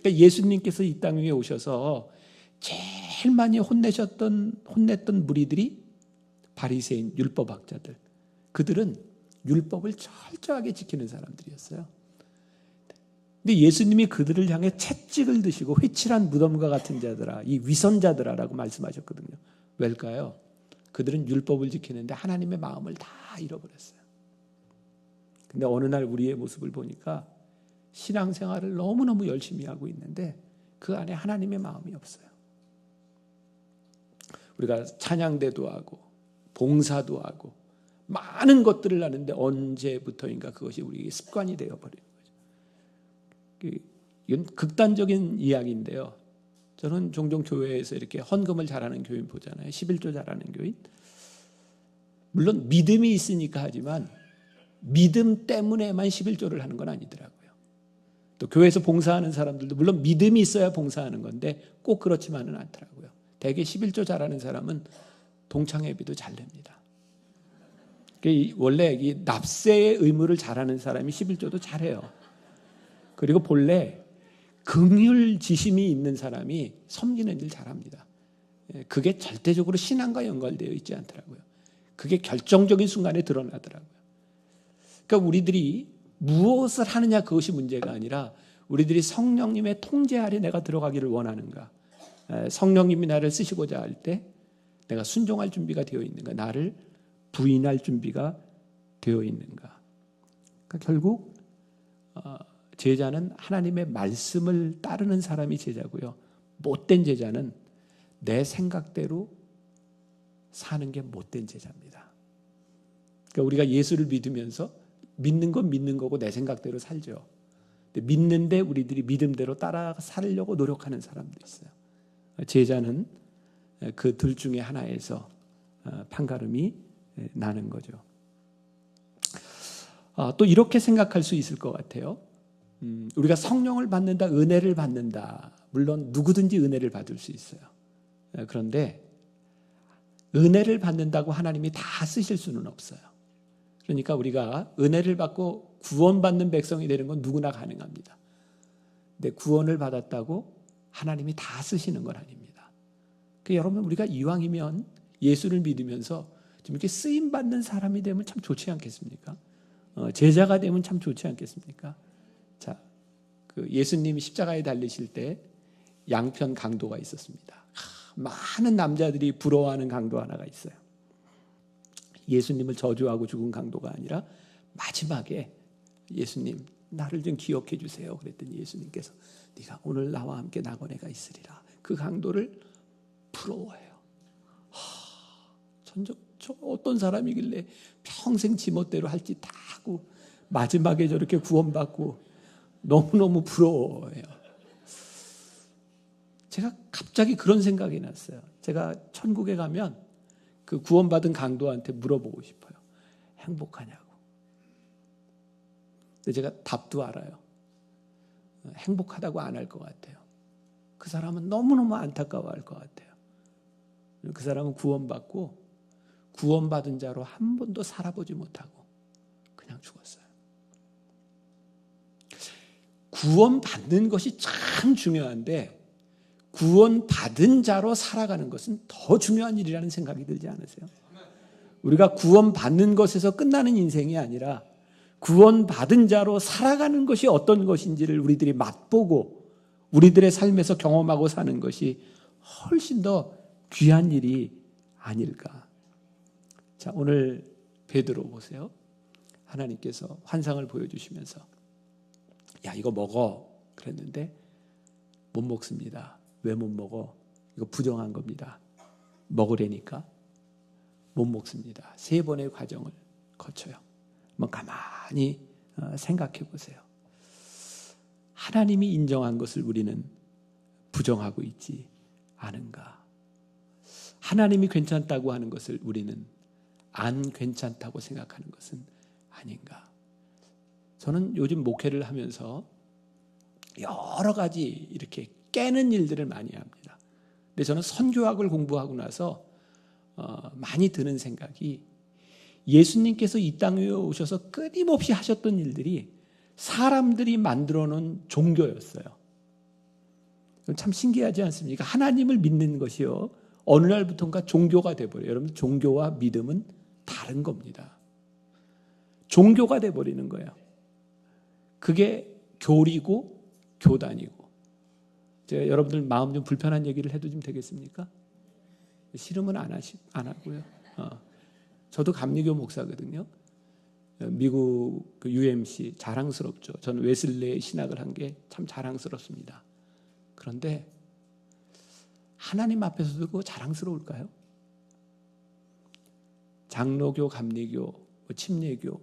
그러니까 예수님께서 이 땅 위에 오셔서 제일 많이 혼냈던 무리들이 바리새인, 율법학자들. 그들은 율법을 철저하게 지키는 사람들이었어요. 근데 예수님이 그들을 향해 채찍을 드시고 회칠한 무덤과 같은 자들아, 이 위선자들아라고 말씀하셨거든요. 왜일까요? 그들은 율법을 지키는데 하나님의 마음을 다 잃어버렸어요. 근데 어느 날 우리의 모습을 보니까 신앙생활을 너무너무 열심히 하고 있는데 그 안에 하나님의 마음이 없어요. 우리가 찬양대도 하고 봉사도 하고 많은 것들을 하는데 언제부터인가 그것이 우리에게 습관이 되어버리는 거죠. 이건 극단적인 이야기인데요. 저는 종종 교회에서 이렇게 헌금을 잘하는 교인 보잖아요. 11조 잘하는 교인. 물론 믿음이 있으니까 하지만 믿음 때문에만 11조를 하는 건 아니더라고요. 또 교회에서 봉사하는 사람들도 물론 믿음이 있어야 봉사하는 건데 꼭 그렇지만은 않더라고요. 대개 11조 잘하는 사람은 동창회비도 잘 냅니다. 원래 이 납세의 의무를 잘하는 사람이 11조도 잘해요. 그리고 본래 긍휼지심이 있는 사람이 섬기는 일 잘합니다. 그게 절대적으로 신앙과 연관되어 있지 않더라고요. 그게 결정적인 순간에 드러나더라고요. 그러니까 우리들이 무엇을 하느냐 그것이 문제가 아니라 우리들이 성령님의 통제 아래 내가 들어가기를 원하는가, 성령님이 나를 쓰시고자 할 때 내가 순종할 준비가 되어 있는가, 나를 부인할 준비가 되어 있는가. 그러니까 결국 제자는 하나님의 말씀을 따르는 사람이 제자고요. 못된 제자는 내 생각대로 사는 게 못된 제자입니다. 그러니까 우리가 예수를 믿으면서 믿는 건 믿는 거고 내 생각대로 살죠. 근데 믿는데 우리들이 믿음대로 따라 살려고 노력하는 사람도 있어요. 제자는 그 둘 중에 하나에서 판가름이 나는 거죠. 또 이렇게 생각할 수 있을 것 같아요. 우리가 성령을 받는다, 은혜를 받는다. 물론 누구든지 은혜를 받을 수 있어요. 그런데 은혜를 받는다고 하나님이 다 쓰실 수는 없어요. 그러니까 우리가 은혜를 받고 구원받는 백성이 되는 건 누구나 가능합니다. 근데 구원을 받았다고 하나님이 다 쓰시는 건 아닙니다. 그러니까 여러분, 우리가 이왕이면 예수를 믿으면서 좀 이렇게 쓰임받는 사람이 되면 참 좋지 않겠습니까? 제자가 되면 참 좋지 않겠습니까? 자, 그 예수님이 십자가에 달리실 때 양편 강도가 있었습니다. 많은 남자들이 부러워하는 강도 하나가 있어요. 예수님을 저주하고 죽은 강도가 아니라 마지막에 예수님 나를 좀 기억해 주세요 그랬더니 예수님께서 네가 오늘 나와 함께 낙원에 가 있으리라. 그 강도를 부러워해요. 저 어떤 사람이길래 평생 지멋대로 할 짓 다 하고 마지막에 저렇게 구원받고 너무너무 부러워해요. 제가 갑자기 그런 생각이 났어요. 제가 천국에 가면 그 구원받은 강도한테 물어보고 싶어요. 행복하냐고. 근데 제가 답도 알아요. 행복하다고 안 할 것 같아요. 그 사람은 너무너무 안타까워할 것 같아요. 그 사람은 구원받고 구원받은 자로 한 번도 살아보지 못하고 그냥 죽었어요. 구원받는 것이 참 중요한데 구원받은 자로 살아가는 것은 더 중요한 일이라는 생각이 들지 않으세요? 우리가 구원받는 것에서 끝나는 인생이 아니라 구원받은 자로 살아가는 것이 어떤 것인지를 우리들이 맛보고 우리들의 삶에서 경험하고 사는 것이 훨씬 더 귀한 일이 아닐까. 자, 오늘 베드로 보세요. 하나님께서 환상을 보여주시면서 야, 이거 먹어 그랬는데 못 먹습니다. 왜 못 먹어? 이거 부정한 겁니다. 먹으려니까 못 먹습니다. 3번의 과정을 거쳐요. 한번 가만히 생각해 보세요. 하나님이 인정한 것을 우리는 부정하고 있지 않은가? 하나님이 괜찮다고 하는 것을 우리는 안 괜찮다고 생각하는 것은 아닌가? 저는 요즘 목회를 하면서 여러 가지 이렇게 깨는 일들을 많이 합니다. 근데 저는 선교학을 공부하고 나서 많이 드는 생각이, 예수님께서 이 땅에 오셔서 끊임없이 하셨던 일들이 사람들이 만들어 놓은 종교였어요. 참 신기하지 않습니까? 하나님을 믿는 것이요, 어느 날부터인가 종교가 돼버려요. 여러분, 종교와 믿음은 다른 겁니다. 종교가 돼버리는 거예요. 그게 교리고 교단이고. 제가 여러분들 마음 좀 불편한 얘기를 해도 좀 되겠습니까? 싫으면 안 하고요. 저도 감리교 목사거든요. 미국 그 UMC 자랑스럽죠. 저는 웨슬레의 신학을 한 게 참 자랑스럽습니다. 그런데 하나님 앞에서도 그거 자랑스러울까요? 장로교, 감리교, 침례교,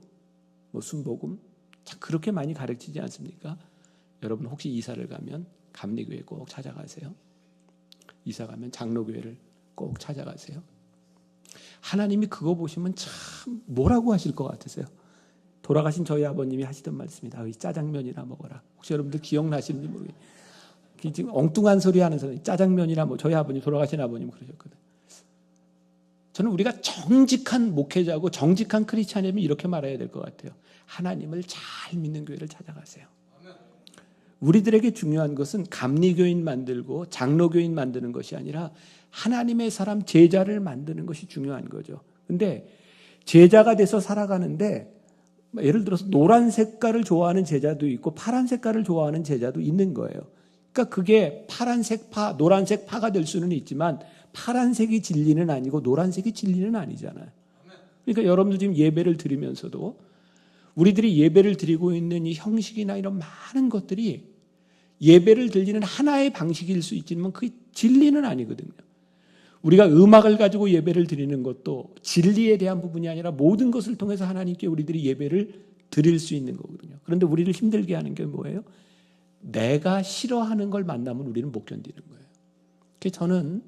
순복음 참 그렇게 많이 가르치지 않습니까? 여러분 혹시 이사를 가면 감리교회 꼭 찾아가세요. 이사 가면 장로교회를 꼭 찾아가세요. 하나님이 그거 보시면 참 뭐라고 하실 것 같으세요? 돌아가신 저희 아버님이 하시던 말씀이다. 짜장면이나 먹어라. 혹시 여러분들 기억나시는지 모르겠어요. 지금 엉뚱한 소리 하는 사람이 짜장면이나 저희 아버님, 돌아가신 아버님 그러셨거든요. 저는 우리가 정직한 목회자고 정직한 크리스찬이면 이렇게 말해야 될 것 같아요. 하나님을 잘 믿는 교회를 찾아가세요. 우리들에게 중요한 것은 감리교인 만들고 장로교인 만드는 것이 아니라 하나님의 사람, 제자를 만드는 것이 중요한 거죠. 근데 제자가 돼서 살아가는데 예를 들어서 노란 색깔을 좋아하는 제자도 있고 파란 색깔을 좋아하는 제자도 있는 거예요. 그러니까 그게 파란색 파, 노란색 파가 될 수는 있지만 파란색이 진리는 아니고 노란색이 진리는 아니잖아요. 그러니까 여러분들 지금 예배를 드리면서도 우리들이 예배를 드리고 있는 이 형식이나 이런 많은 것들이 예배를 드리는 하나의 방식일 수 있지만 그게 진리는 아니거든요. 우리가 음악을 가지고 예배를 드리는 것도 진리에 대한 부분이 아니라 모든 것을 통해서 하나님께 우리들이 예배를 드릴 수 있는 거거든요. 그런데 우리를 힘들게 하는 게 뭐예요? 내가 싫어하는 걸 만나면 우리는 못 견디는 거예요. 그래서 저는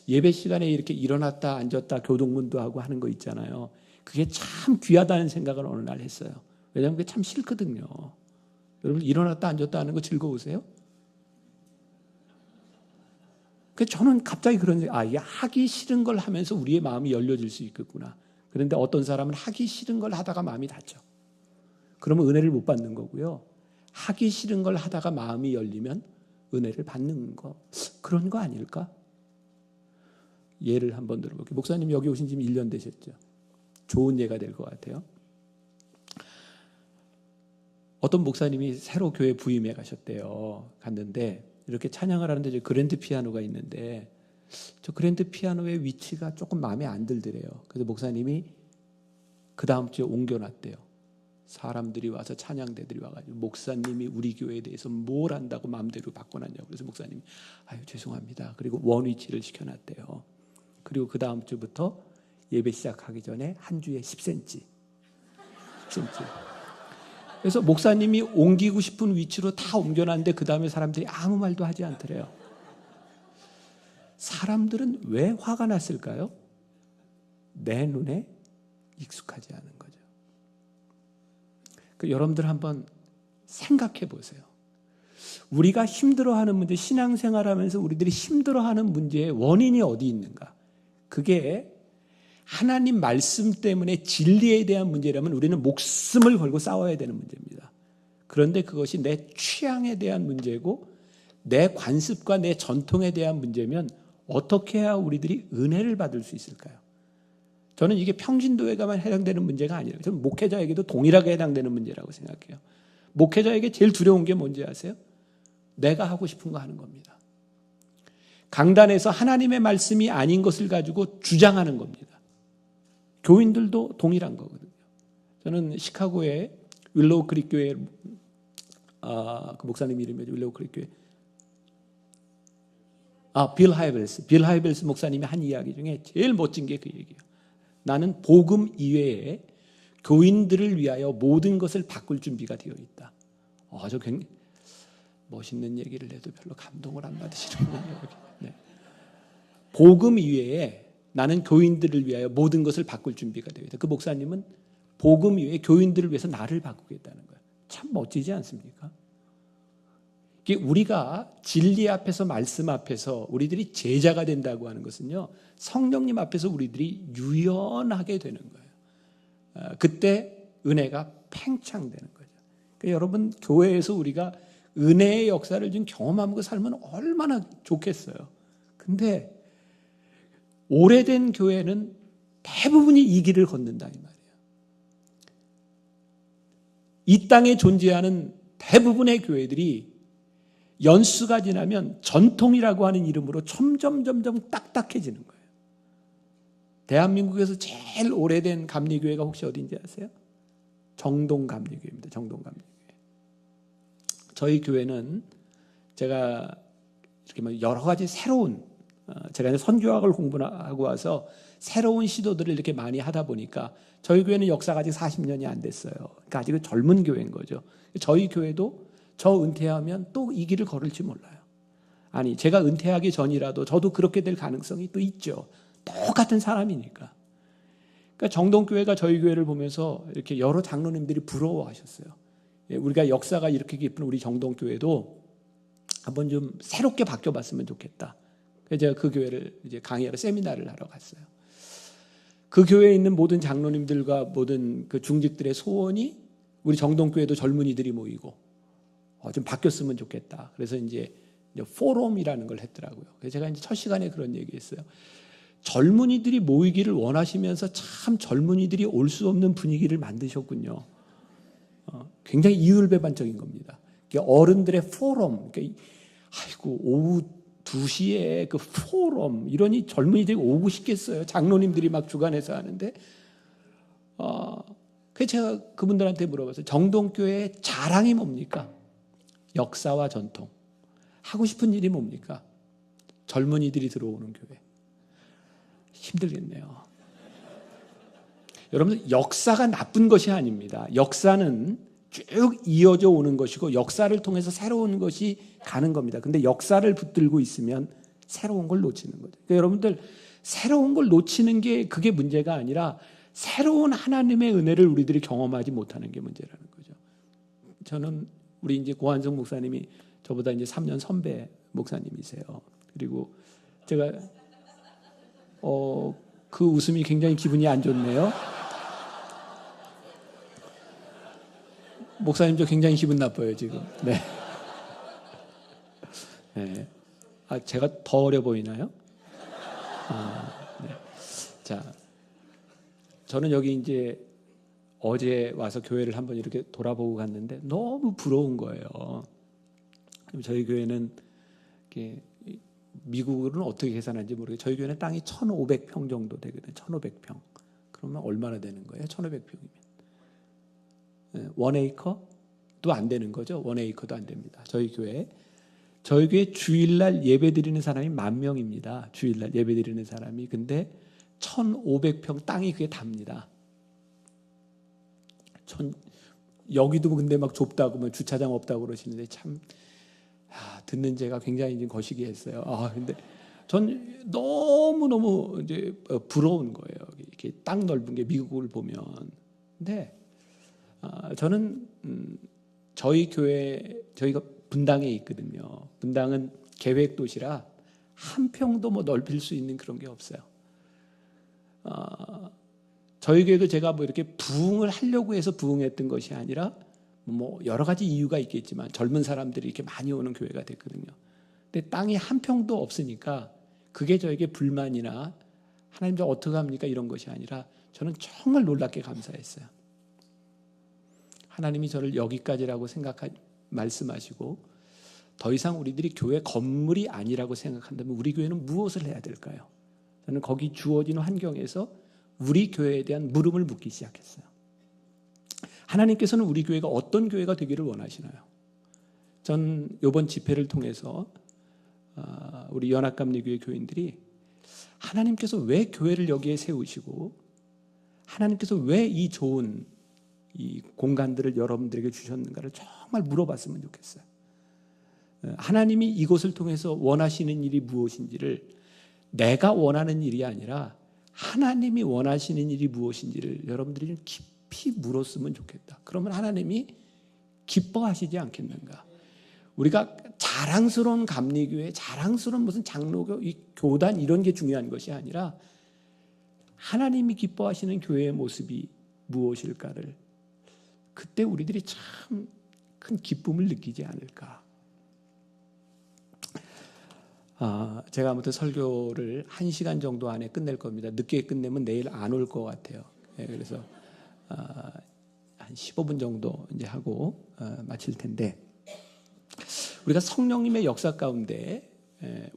예배 시간에 이렇게 일어났다 앉았다 교동문도 하고 하는 거 있잖아요. 그게 참 귀하다는 생각을 어느 날 했어요. 왜냐하면 그게 참 싫거든요. 여러분 일어났다 앉았다 하는 거 즐거우세요? 그래서 저는 갑자기 그런 생각, 이게 하기 싫은 걸 하면서 우리의 마음이 열려질 수 있겠구나. 그런데 어떤 사람은 하기 싫은 걸 하다가 마음이 닫혀. 그러면 은혜를 못 받는 거고요. 하기 싫은 걸 하다가 마음이 열리면 은혜를 받는 거, 그런 거 아닐까? 예를 한번 들어볼게요. 목사님 여기 오신 지 1년 되셨죠? 좋은 예가 될 것 같아요. 어떤 목사님이 새로 교회 부임해 가셨대요. 갔는데 이렇게 찬양을 하는데 저 그랜드 피아노가 있는데 저 그랜드 피아노의 위치가 조금 마음에 안 들더래요. 그래서 목사님이 그 다음 주에 옮겨놨대요. 사람들이 와서 찬양대들이 와가지고 목사님이 우리 교회에 대해서 뭘 안다고 마음대로 바꿔놨냐고. 그래서 목사님이 죄송합니다. 그리고 원위치를 시켜놨대요. 그리고 그 다음 주부터 예배 시작하기 전에 한 주에 10cm. 그래서 목사님이 옮기고 싶은 위치로 다 옮겨놨는데 그 다음에 사람들이 아무 말도 하지 않더래요. 사람들은 왜 화가 났을까요? 내 눈에 익숙하지 않은 거죠. 여러분들 한번 생각해 보세요. 우리가 힘들어하는 문제, 신앙생활하면서 우리들이 힘들어하는 문제의 원인이 어디 있는가? 그게 하나님 말씀 때문에 진리에 대한 문제라면 우리는 목숨을 걸고 싸워야 되는 문제입니다. 그런데 그것이 내 취향에 대한 문제고 내 관습과 내 전통에 대한 문제면 어떻게 해야 우리들이 은혜를 받을 수 있을까요? 저는 이게 평신도에게만 해당되는 문제가 아니에요. 저는 목회자에게도 동일하게 해당되는 문제라고 생각해요. 목회자에게 제일 두려운 게 뭔지 아세요? 내가 하고 싶은 거 하는 겁니다. 강단에서 하나님의 말씀이 아닌 것을 가지고 주장하는 겁니다. 교인들도 동일한 거거든요. 저는 시카고의 윌로우 크릭 교회, 그 목사님 이름이 윌로우 크릭 교회, 빌 하이벨스 목사님이 한 이야기 중에 제일 멋진 게 그 얘기예요. 나는 복음 이외에 교인들을 위하여 모든 것을 바꿀 준비가 되어 있다. 저 굉장히 멋있는 얘기를 해도 별로 감동을 안 받으시는군요. 네. 복음 이외에 나는 교인들을 위하여 모든 것을 바꿀 준비가 되어 있다. 그 목사님은 복음 이외에 교인들을 위해서 나를 바꾸겠다는 거예요. 참 멋지지 않습니까? 우리가 진리 앞에서 말씀 앞에서 우리들이 제자가 된다고 하는 것은요, 성령님 앞에서 우리들이 유연하게 되는 거예요. 그때 은혜가 팽창되는 거죠. 그러니까 여러분, 교회에서 우리가 은혜의 역사를 좀 경험하고 살면 얼마나 좋겠어요. 근데 오래된 교회는 대부분이 이 길을 걷는다 이 말이에요. 이 땅에 존재하는 대부분의 교회들이 연수가 지나면 전통이라고 하는 이름으로 점점 딱딱해지는 거예요. 대한민국에서 제일 오래된 감리교회가 혹시 어딘지 아세요? 정동감리교회입니다. 정동감리교회. 저희 교회는 제가 이렇게 여러 가지 새로운, 제가 선교학을 공부하고 와서 새로운 시도들을 이렇게 많이 하다 보니까 저희 교회는 역사가 아직 40년이 안 됐어요. 그러니까 아직은 젊은 교회인 거죠. 저희 교회도 저 은퇴하면 또 이 길을 걸을지 몰라요. 아니, 제가 은퇴하기 전이라도 저도 그렇게 될 가능성이 또 있죠. 똑같은 사람이니까. 그러니까 정동교회가 저희 교회를 보면서 이렇게 여러 장로님들이 부러워하셨어요. 우리가 역사가 이렇게 깊은 우리 정동교회도 한번 좀 새롭게 바뀌어봤으면 좋겠다. 그래서 제가 그 교회를 이제 강의하러 세미나를 하러 갔어요. 그 교회에 있는 모든 장로님들과 모든 그 중직들의 소원이 우리 정동교회도 젊은이들이 모이고 좀 바뀌었으면 좋겠다. 그래서 이제 포럼이라는 걸 했더라고요. 그래서 제가 이제 첫 시간에 그런 얘기했어요. 젊은이들이 모이기를 원하시면서 참 젊은이들이 올 수 없는 분위기를 만드셨군요. 굉장히 이율배반적인 겁니다. 어른들의 포럼, 아이고 오후 2시에 그 포럼, 이러니 젊은이들이 오고 싶겠어요. 장로님들이 막 주관해서 하는데, 그래서 제가 그분들한테 물어봤어요. 정동교회의 자랑이 뭡니까? 역사와 전통. 하고 싶은 일이 뭡니까? 젊은이들이 들어오는 교회. 힘들겠네요. 여러분, 역사가 나쁜 것이 아닙니다. 역사는 쭉 이어져 오는 것이고 역사를 통해서 새로운 것이 가는 겁니다. 근데 역사를 붙들고 있으면 새로운 걸 놓치는 거죠. 그러니까 여러분들, 새로운 걸 놓치는 게 그게 문제가 아니라 새로운 하나님의 은혜를 우리들이 경험하지 못하는 게 문제라는 거죠. 저는 우리 이제 고한성 목사님이 저보다 이제 3년 선배 목사님이세요. 그리고 제가 그 웃음이 굉장히 기분이 안 좋네요. 목사님 저 굉장히 기분 나빠요 지금. 네. 네. 제가 더 어려 보이나요? 네. 자, 저는 여기 이제 어제 와서 교회를 한번 이렇게 돌아보고 갔는데 너무 부러운 거예요. 저희 교회는 이렇게 미국으로는 어떻게 계산하는지 모르겠어요. 저희 교회는 땅이 1,500평 정도 되거든요. 1,500평. 그러면 얼마나 되는 거예요? 1,500평이면. 1에이커도 안 되는 거죠. 1에이커도 안 됩니다. 저희 교회 주일날 예배 드리는 사람이 10,000명입니다. 주일날 예배 드리는 사람이. 근데 1,500평 땅이 그게 답니다. 여기도 근데 막 좁다고 뭐 주차장 없다고 그러시는데 참 듣는 제가 굉장히 좀 거시기했어요. 근데 전 너무 이제 부러운 거예요. 이렇게 땅 넓은 게 미국을 보면. 근데 저는 저희 교회, 저희가 분당에 있거든요. 분당은 계획 도시라 한 평도 뭐 넓힐 수 있는 그런 게 없어요. 저희 교회도 제가 뭐 이렇게 부흥을 하려고 해서 부흥했던 것이 아니라 뭐 여러 가지 이유가 있겠지만 젊은 사람들이 이렇게 많이 오는 교회가 됐거든요. 근데 땅이 한 평도 없으니까 그게 저에게 불만이나 하나님 저 어떻게 합니까 이런 것이 아니라 저는 정말 놀랍게 감사했어요. 하나님이 저를 여기까지라고 말씀하시고 더 이상 우리들이 교회 건물이 아니라고 생각한다면 우리 교회는 무엇을 해야 될까요? 저는 거기 주어진 환경에서 우리 교회에 대한 물음을 묻기 시작했어요. 하나님께서는 우리 교회가 어떤 교회가 되기를 원하시나요? 전 이번 집회를 통해서 우리 연합감리교회 교인들이 하나님께서 왜 교회를 여기에 세우시고 하나님께서 왜 이 좋은 이 공간들을 여러분들에게 주셨는가를 정말 물어봤으면 좋겠어요. 하나님이 이곳을 통해서 원하시는 일이 무엇인지를 내가 원하는 일이 아니라 하나님이 원하시는 일이 무엇인지를 여러분들이 좀 깊이 물었으면 좋겠다. 그러면 하나님이 기뻐하시지 않겠는가? 우리가 자랑스러운 감리교회, 자랑스러운 무슨 장로교, 이 교단 이런 게 중요한 것이 아니라 하나님이 기뻐하시는 교회의 모습이 무엇일까를 그때 우리들이 참 큰 기쁨을 느끼지 않을까. 제가 아무튼 설교를 1시간 정도 안에 끝낼 겁니다. 늦게 끝내면 내일 안 올 것 같아요. 그래서 한 15분 정도 이제 하고 마칠 텐데, 우리가 성령님의 역사 가운데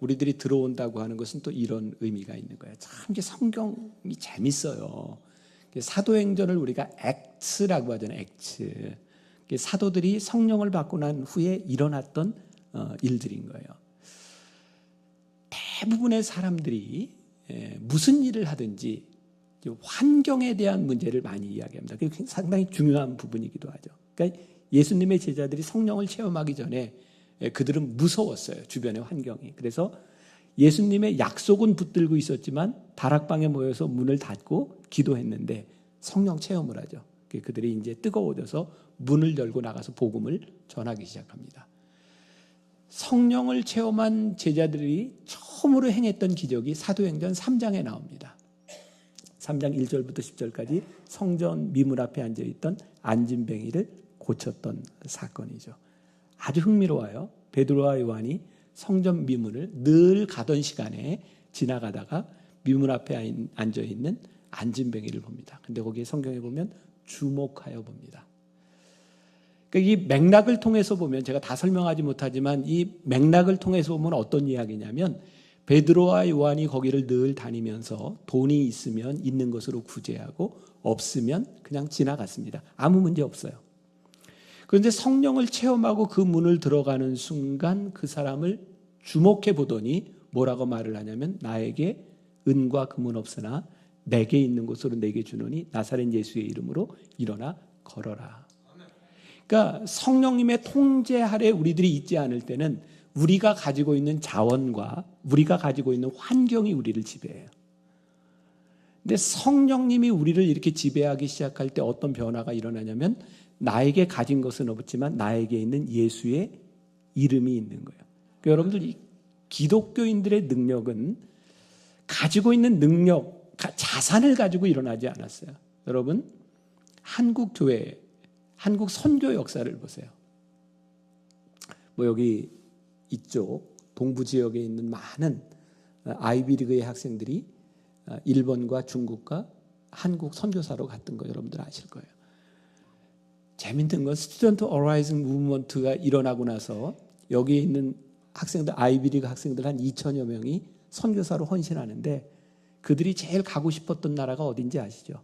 우리들이 들어온다고 하는 것은 또 이런 의미가 있는 거예요. 참 이게 성경이 재밌어요. 사도행전을 우리가 액츠라고 하잖아요. 액츠. 사도들이 성령을 받고 난 후에 일어났던 일들인 거예요. 대부분의 사람들이 무슨 일을 하든지 환경에 대한 문제를 많이 이야기합니다. 그게 상당히 중요한 부분이기도 하죠. 그러니까 예수님의 제자들이 성령을 체험하기 전에 그들은 무서웠어요. 주변의 환경이. 그래서 예수님의 약속은 붙들고 있었지만 다락방에 모여서 문을 닫고 기도했는데 성령 체험을 하죠. 그들이 이제 뜨거워져서 문을 열고 나가서 복음을 전하기 시작합니다. 성령을 체험한 제자들이 처음으로 행했던 기적이 사도행전 3장에 나옵니다. 3장 1절부터 10절까지 성전 미문 앞에 앉아있던 안진뱅이를 고쳤던 사건이죠. 아주 흥미로워요. 베드로와 요한이 성전 미문을 늘 가던 시간에 지나가다가 미문 앞에 앉아있는 안진뱅이를 봅니다. 근데 거기에 성경에 보면 주목하여 봅니다. 그러니까 이 맥락을 통해서 보면, 제가 다 설명하지 못하지만 이 맥락을 통해서 보면 어떤 이야기냐면, 베드로와 요한이 거기를 늘 다니면서 돈이 있으면 있는 것으로 구제하고 없으면 그냥 지나갔습니다. 아무 문제 없어요. 그런데 성령을 체험하고 그 문을 들어가는 순간 그 사람을 주목해 보더니 뭐라고 말을 하냐면, 나에게 은과 금은 없으나 내게 있는 것으로 내게 주노니 나사렛 예수의 이름으로 일어나 걸어라. 그러니까 성령님의 통제 아래 우리들이 있지 않을 때는 우리가 가지고 있는 자원과 우리가 가지고 있는 환경이 우리를 지배해요. 근데 성령님이 우리를 이렇게 지배하기 시작할 때 어떤 변화가 일어나냐면, 나에게 가진 것은 없지만 나에게 있는 예수의 이름이 있는 거예요. 그러니까 여러분들, 이 기독교인들의 능력은 가지고 있는 능력, 자산을 가지고 일어나지 않았어요. 여러분, 한국 교회, 한국 선교 역사를 보세요. 여기 이쪽 동부 지역에 있는 많은 아이비리그의 학생들이 일본과 중국과 한국 선교사로 갔던 거 여러분들 아실 거예요. 재밌는 건 스튜던트 어라이징 무브먼트가 일어나고 나서 여기에 있는 학생들, 아이비리그 학생들 한 2천여 명이 선교사로 헌신하는데, 그들이 제일 가고 싶었던 나라가 어딘지 아시죠?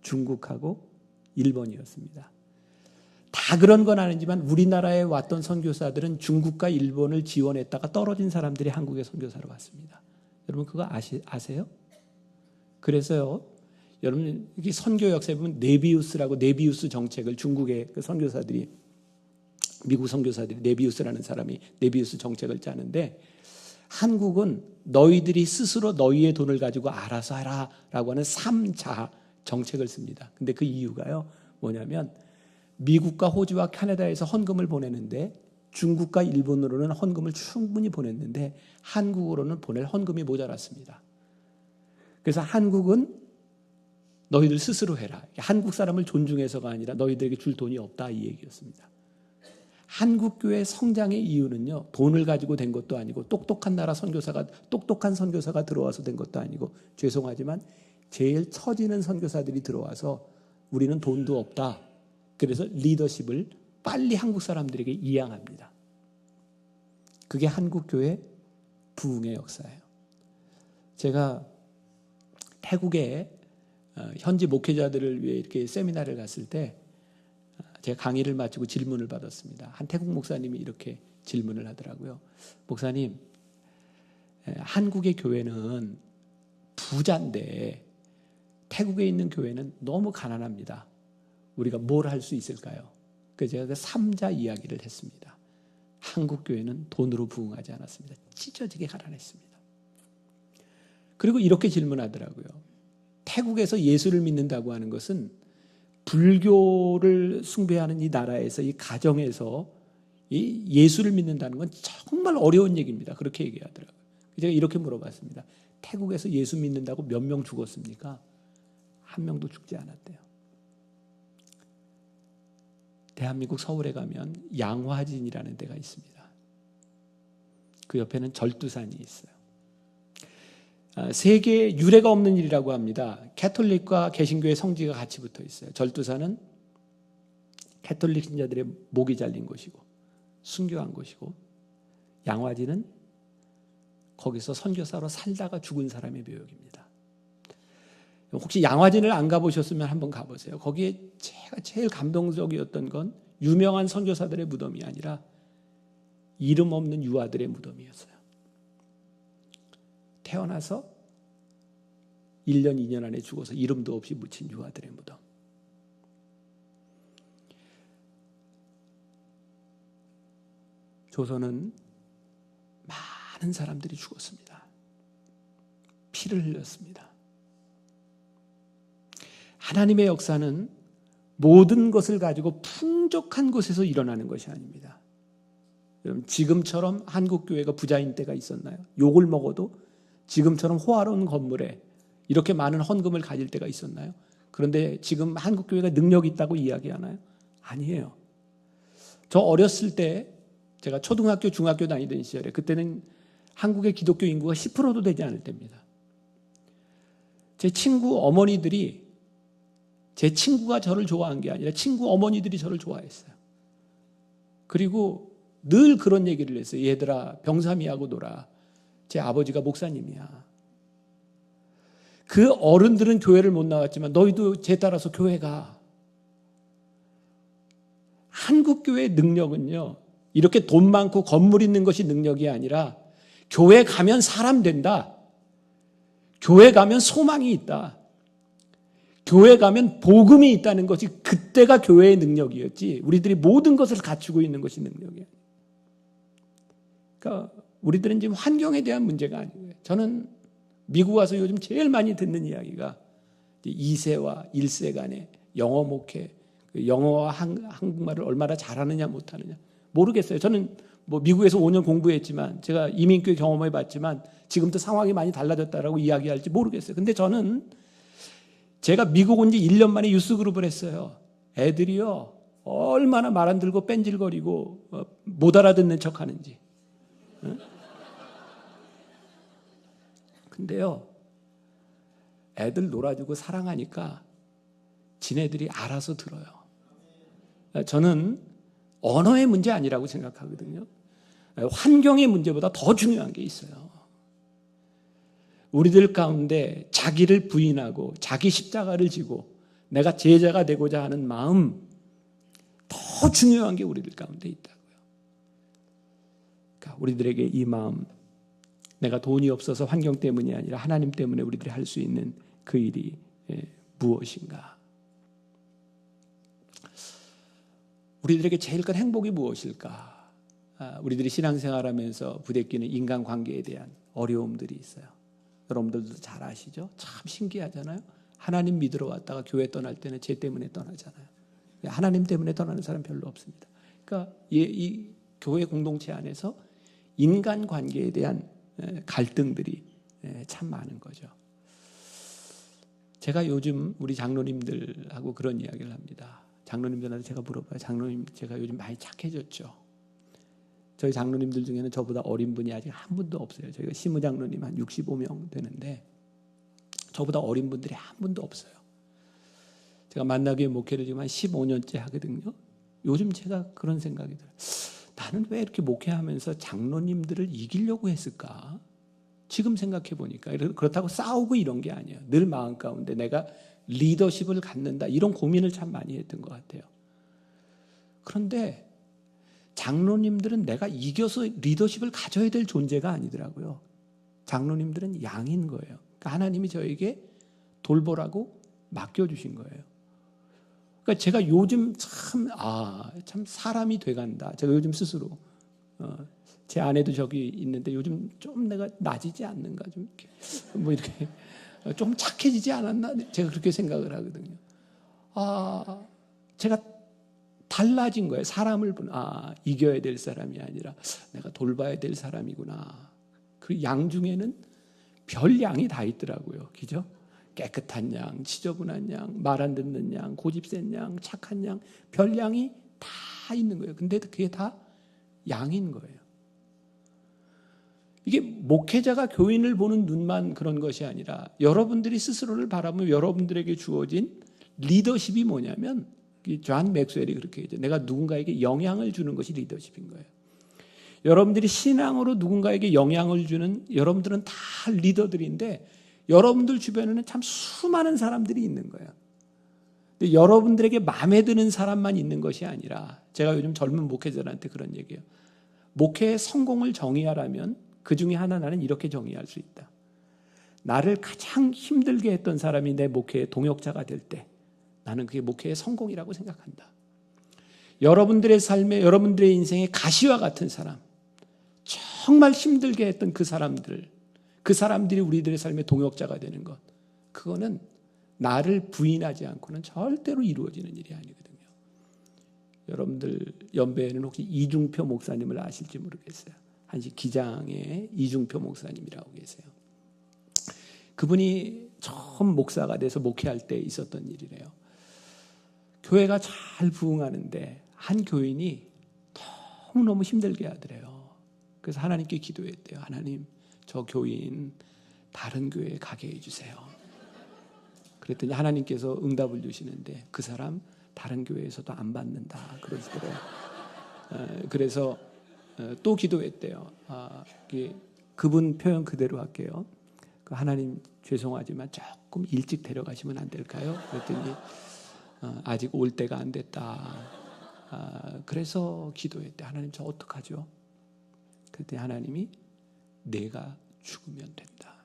중국하고 일본이었습니다. 다 그런 건 아니지만 우리나라에 왔던 선교사들은 중국과 일본을 지원했다가 떨어진 사람들이 한국에 선교사로 왔습니다. 여러분 그거 아세요? 그래서요, 여러분 이게 선교 역사에 보면 네비우스라고, 네비우스 정책을 중국의 그 선교사들이, 미국 선교사들이, 네비우스라는 사람이 네비우스 정책을 짜는데, 한국은 너희들이 스스로 너희의 돈을 가지고 알아서 하라 라고 하는 3자 정책을 씁니다. 근데 그 이유가요 뭐냐면, 미국과 호주와 캐나다에서 헌금을 보내는데 중국과 일본으로는 헌금을 충분히 보냈는데 한국으로는 보낼 헌금이 모자랐습니다. 그래서 한국은 너희들 스스로 해라. 한국 사람을 존중해서가 아니라 너희들에게 줄 돈이 없다, 이 얘기였습니다. 한국 교회 성장의 이유는요, 돈을 가지고 된 것도 아니고 똑똑한 선교사가 들어와서 된 것도 아니고, 죄송하지만 제일 처지는 선교사들이 들어와서 우리는 돈도 없다, 그래서 리더십을 빨리 한국 사람들에게 이양합니다. 그게 한국 교회 부흥의 역사예요. 제가 태국에 현지 목회자들을 위해 이렇게 세미나를 갔을 때 제가 강의를 마치고 질문을 받았습니다. 한 태국 목사님이 이렇게 질문을 하더라고요. 목사님, 한국의 교회는 부자인데 태국에 있는 교회는 너무 가난합니다. 우리가 뭘 할 수 있을까요? 그래서 제가 그 3자 이야기를 했습니다. 한국 교회는 돈으로 부흥하지 않았습니다. 찢어지게 가난했습니다. 그리고 이렇게 질문하더라고요. 태국에서 예수를 믿는다고 하는 것은 불교를 숭배하는 이 나라에서, 이 가정에서 이 예수를 믿는다는 건 정말 어려운 얘기입니다. 그렇게 얘기하더라고요. 제가 이렇게 물어봤습니다. 태국에서 예수 믿는다고 몇 명 죽었습니까? 한 명도 죽지 않았대요. 대한민국 서울에 가면 양화진이라는 데가 있습니다. 그 옆에는 절두산이 있어요. 세계에 유례가 없는 일이라고 합니다. 캐톨릭과 개신교의 성지가 같이 붙어 있어요. 절두산은 캐톨릭 신자들의 목이 잘린 곳이고 순교한 곳이고, 양화진은 거기서 선교사로 살다가 죽은 사람의 묘역입니다. 혹시 양화진을 안 가보셨으면 한번 가보세요. 거기에 제가 제일 감동적이었던 건 유명한 선교사들의 무덤이 아니라 이름 없는 유아들의 무덤이었어요. 태어나서 1년, 2년 안에 죽어서 이름도 없이 묻힌 유아들의 무덤. 조선은 많은 사람들이 죽었습니다. 피를 흘렸습니다. 하나님의 역사는 모든 것을 가지고 풍족한 곳에서 일어나는 것이 아닙니다. 여러분, 지금처럼 한국 교회가 부자인 때가 있었나요? 욕을 먹어도 지금처럼 호화로운 건물에 이렇게 많은 헌금을 가질 때가 있었나요? 그런데 지금 한국 교회가 능력이 있다고 이야기하나요? 아니에요. 저 어렸을 때, 제가 초등학교, 중학교 다니던 시절에, 그때는 한국의 기독교 인구가 10%도 되지 않을 때입니다. 제 친구 어머니들이, 제 친구가 저를 좋아한 게 아니라 친구 어머니들이 저를 좋아했어요. 그리고 늘 그런 얘기를 했어요. 얘들아, 병사미하고 놀아. 제 아버지가 목사님이야. 그 어른들은 교회를 못 나왔지만 너희도 제 따라서 교회 가. 한국 교회의 능력은요, 이렇게 돈 많고 건물 있는 것이 능력이 아니라 교회 가면 사람 된다. 교회 가면 소망이 있다. 교회 가면 복음이 있다는 것이 그때가 교회의 능력이었지, 우리들이 모든 것을 갖추고 있는 것이 능력이에요. 그러니까 우리들은 지금 환경에 대한 문제가 아니고요. 저는 미국 와서 요즘 제일 많이 듣는 이야기가 2세와 1세 간의 영어 목회, 영어와 한국말을 얼마나 잘하느냐 못하느냐 모르겠어요. 저는 뭐 미국에서 5년 공부했지만, 제가 이민교회 경험해 봤지만 지금도 상황이 많이 달라졌다라고 이야기할지 모르겠어요. 근데 저는 제가 미국 온 지 1년 만에 유스그룹을 했어요. 애들이요, 얼마나 말 안 들고 뺀질거리고 못 알아듣는 척 하는지. 근데요, 애들 놀아주고 사랑하니까 지네들이 알아서 들어요. 저는 언어의 문제 아니라고 생각하거든요. 환경의 문제보다 더 중요한 게 있어요. 우리들 가운데 자기를 부인하고 자기 십자가를 지고 내가 제자가 되고자 하는 마음, 더 중요한 게 우리들 가운데 있다고요. 그러니까 우리들에게 이 마음, 내가 돈이 없어서 환경 때문이 아니라 하나님 때문에 우리들이 할 수 있는 그 일이 무엇인가? 우리들에게 제일 큰 행복이 무엇일까? 우리들이 신앙생활하면서 부대끼는 인간관계에 대한 어려움들이 있어요. 여러분들도 잘 아시죠? 참 신기하잖아요. 하나님 믿으러 왔다가 교회 떠날 때는 죄 때문에 떠나잖아요. 하나님 때문에 떠나는 사람 별로 없습니다. 그러니까 이 교회 공동체 안에서 인간관계에 대한 갈등들이 참 많은 거죠. 제가 요즘 우리 장로님들하고 그런 이야기를 합니다. 장로님들한테 제가 물어봐요. 장로님, 제가 요즘 많이 착해졌죠? 저희 장로님들 중에는 저보다 어린 분이 아직 한 분도 없어요. 저희가 시무장로님 한 65명 되는데 저보다 어린 분들이 한 분도 없어요. 제가 만나교회 목회를 지금 한 15년째 하거든요. 요즘 제가 그런 생각이 들어요. 나는 왜 이렇게 목회하면서 장로님들을 이기려고 했을까? 지금 생각해 보니까 그렇다고 싸우고 이런 게 아니에요. 늘 마음 가운데 내가 리더십을 갖는다, 이런 고민을 참 많이 했던 것 같아요. 그런데 장로님들은 내가 이겨서 리더십을 가져야 될 존재가 아니더라고요. 장로님들은 양인 거예요. 그러니까 하나님이 저에게 돌보라고 맡겨주신 거예요. 그러니까 제가 요즘 참 사람이 돼간다. 제가 요즘 스스로 제 아내도 저기 있는데 요즘 좀 내가 나아지지 않는가, 좀 이렇게 좀 착해지지 않았나, 제가 그렇게 생각을 하거든요. 제가 달라진 거예요. 사람을 보는, 이겨야 될 사람이 아니라 내가 돌봐야 될 사람이구나. 그 양 중에는 별 양이 다 있더라고요. 그죠? 깨끗한 양, 지저분한 양, 말 안 듣는 양, 고집 센 양, 착한 양, 별 양이 다 있는 거예요. 근데 그게 다 양인 거예요. 이게 목회자가 교인을 보는 눈만 그런 것이 아니라 여러분들이 스스로를 바라보면 여러분들에게 주어진 리더십이 뭐냐면, 존 맥스웰이 그렇게 얘기해요. 내가 누군가에게 영향을 주는 것이 리더십인 거예요. 여러분들이 신앙으로 누군가에게 영향을 주는, 여러분들은 다 리더들인데 여러분들 주변에는 참 수많은 사람들이 있는 거예요. 근데 여러분들에게 마음에 드는 사람만 있는 것이 아니라, 제가 요즘 젊은 목회자들한테 그런 얘기해요. 목회의 성공을 정의하라면 그 중에 하나, 나는 이렇게 정의할 수 있다. 나를 가장 힘들게 했던 사람이 내 목회의 동역자가 될 때 나는 그게 목회의 성공이라고 생각한다. 여러분들의 삶에, 여러분들의 인생의 가시와 같은 사람, 정말 힘들게 했던 그 사람들이 우리들의 삶의 동역자가 되는 것, 그거는 나를 부인하지 않고는 절대로 이루어지는 일이 아니거든요. 여러분들 연배에는 혹시 이중표 목사님을 아실지 모르겠어요. 한시 기장의 이중표 목사님이라고 계세요. 그분이 처음 목사가 돼서 목회할 때 있었던 일이래요. 교회가 잘 부흥하는데 한 교인이 너무너무 힘들게 하더래요. 그래서 하나님께 기도했대요. 하나님, 저 교인 다른 교회에 가게 해주세요. 그랬더니 하나님께서 응답을 주시는데 그 사람 다른 교회에서도 안 받는다 그러시더래요. 그래서 또 기도했대요. 그분 표현 그대로 할게요. 하나님, 죄송하지만 조금 일찍 데려가시면 안 될까요? 그랬더니 아직 올 때가 안 됐다. 그래서 기도했대. 하나님, 저 어떡하죠? 그랬더니 하나님이 내가 죽으면 된다.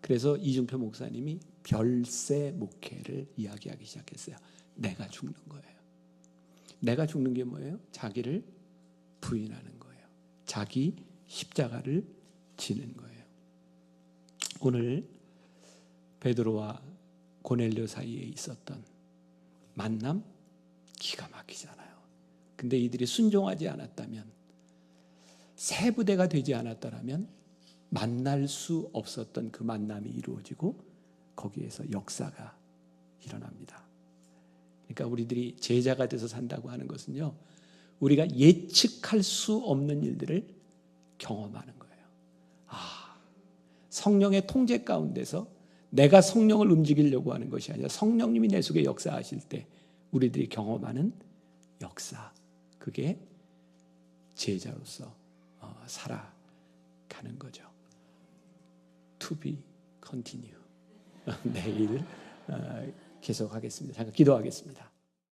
그래서 이중표 목사님이 별세 목회를 이야기하기 시작했어요. 내가 죽는 거예요. 내가 죽는 게 뭐예요? 자기를 부인하는 거예요. 자기 십자가를 지는 거예요. 오늘 베드로와 고넬료 사이에 있었던 만남, 기가 막히잖아요. 근데 이들이 순종하지 않았다면, 세 부대가 되지 않았다면 만날 수 없었던 그 만남이 이루어지고 거기에서 역사가 일어납니다. 그러니까 우리들이 제자가 돼서 산다고 하는 것은요, 우리가 예측할 수 없는 일들을 경험하는 거예요. 성령의 통제 가운데서 내가 성령을 움직이려고 하는 것이 아니라 성령님이 내 속에 역사하실 때 우리들이 경험하는 역사, 그게 제자로서 살아가는 거죠. To be continue. 내일 계속하겠습니다. 잠깐 기도하겠습니다.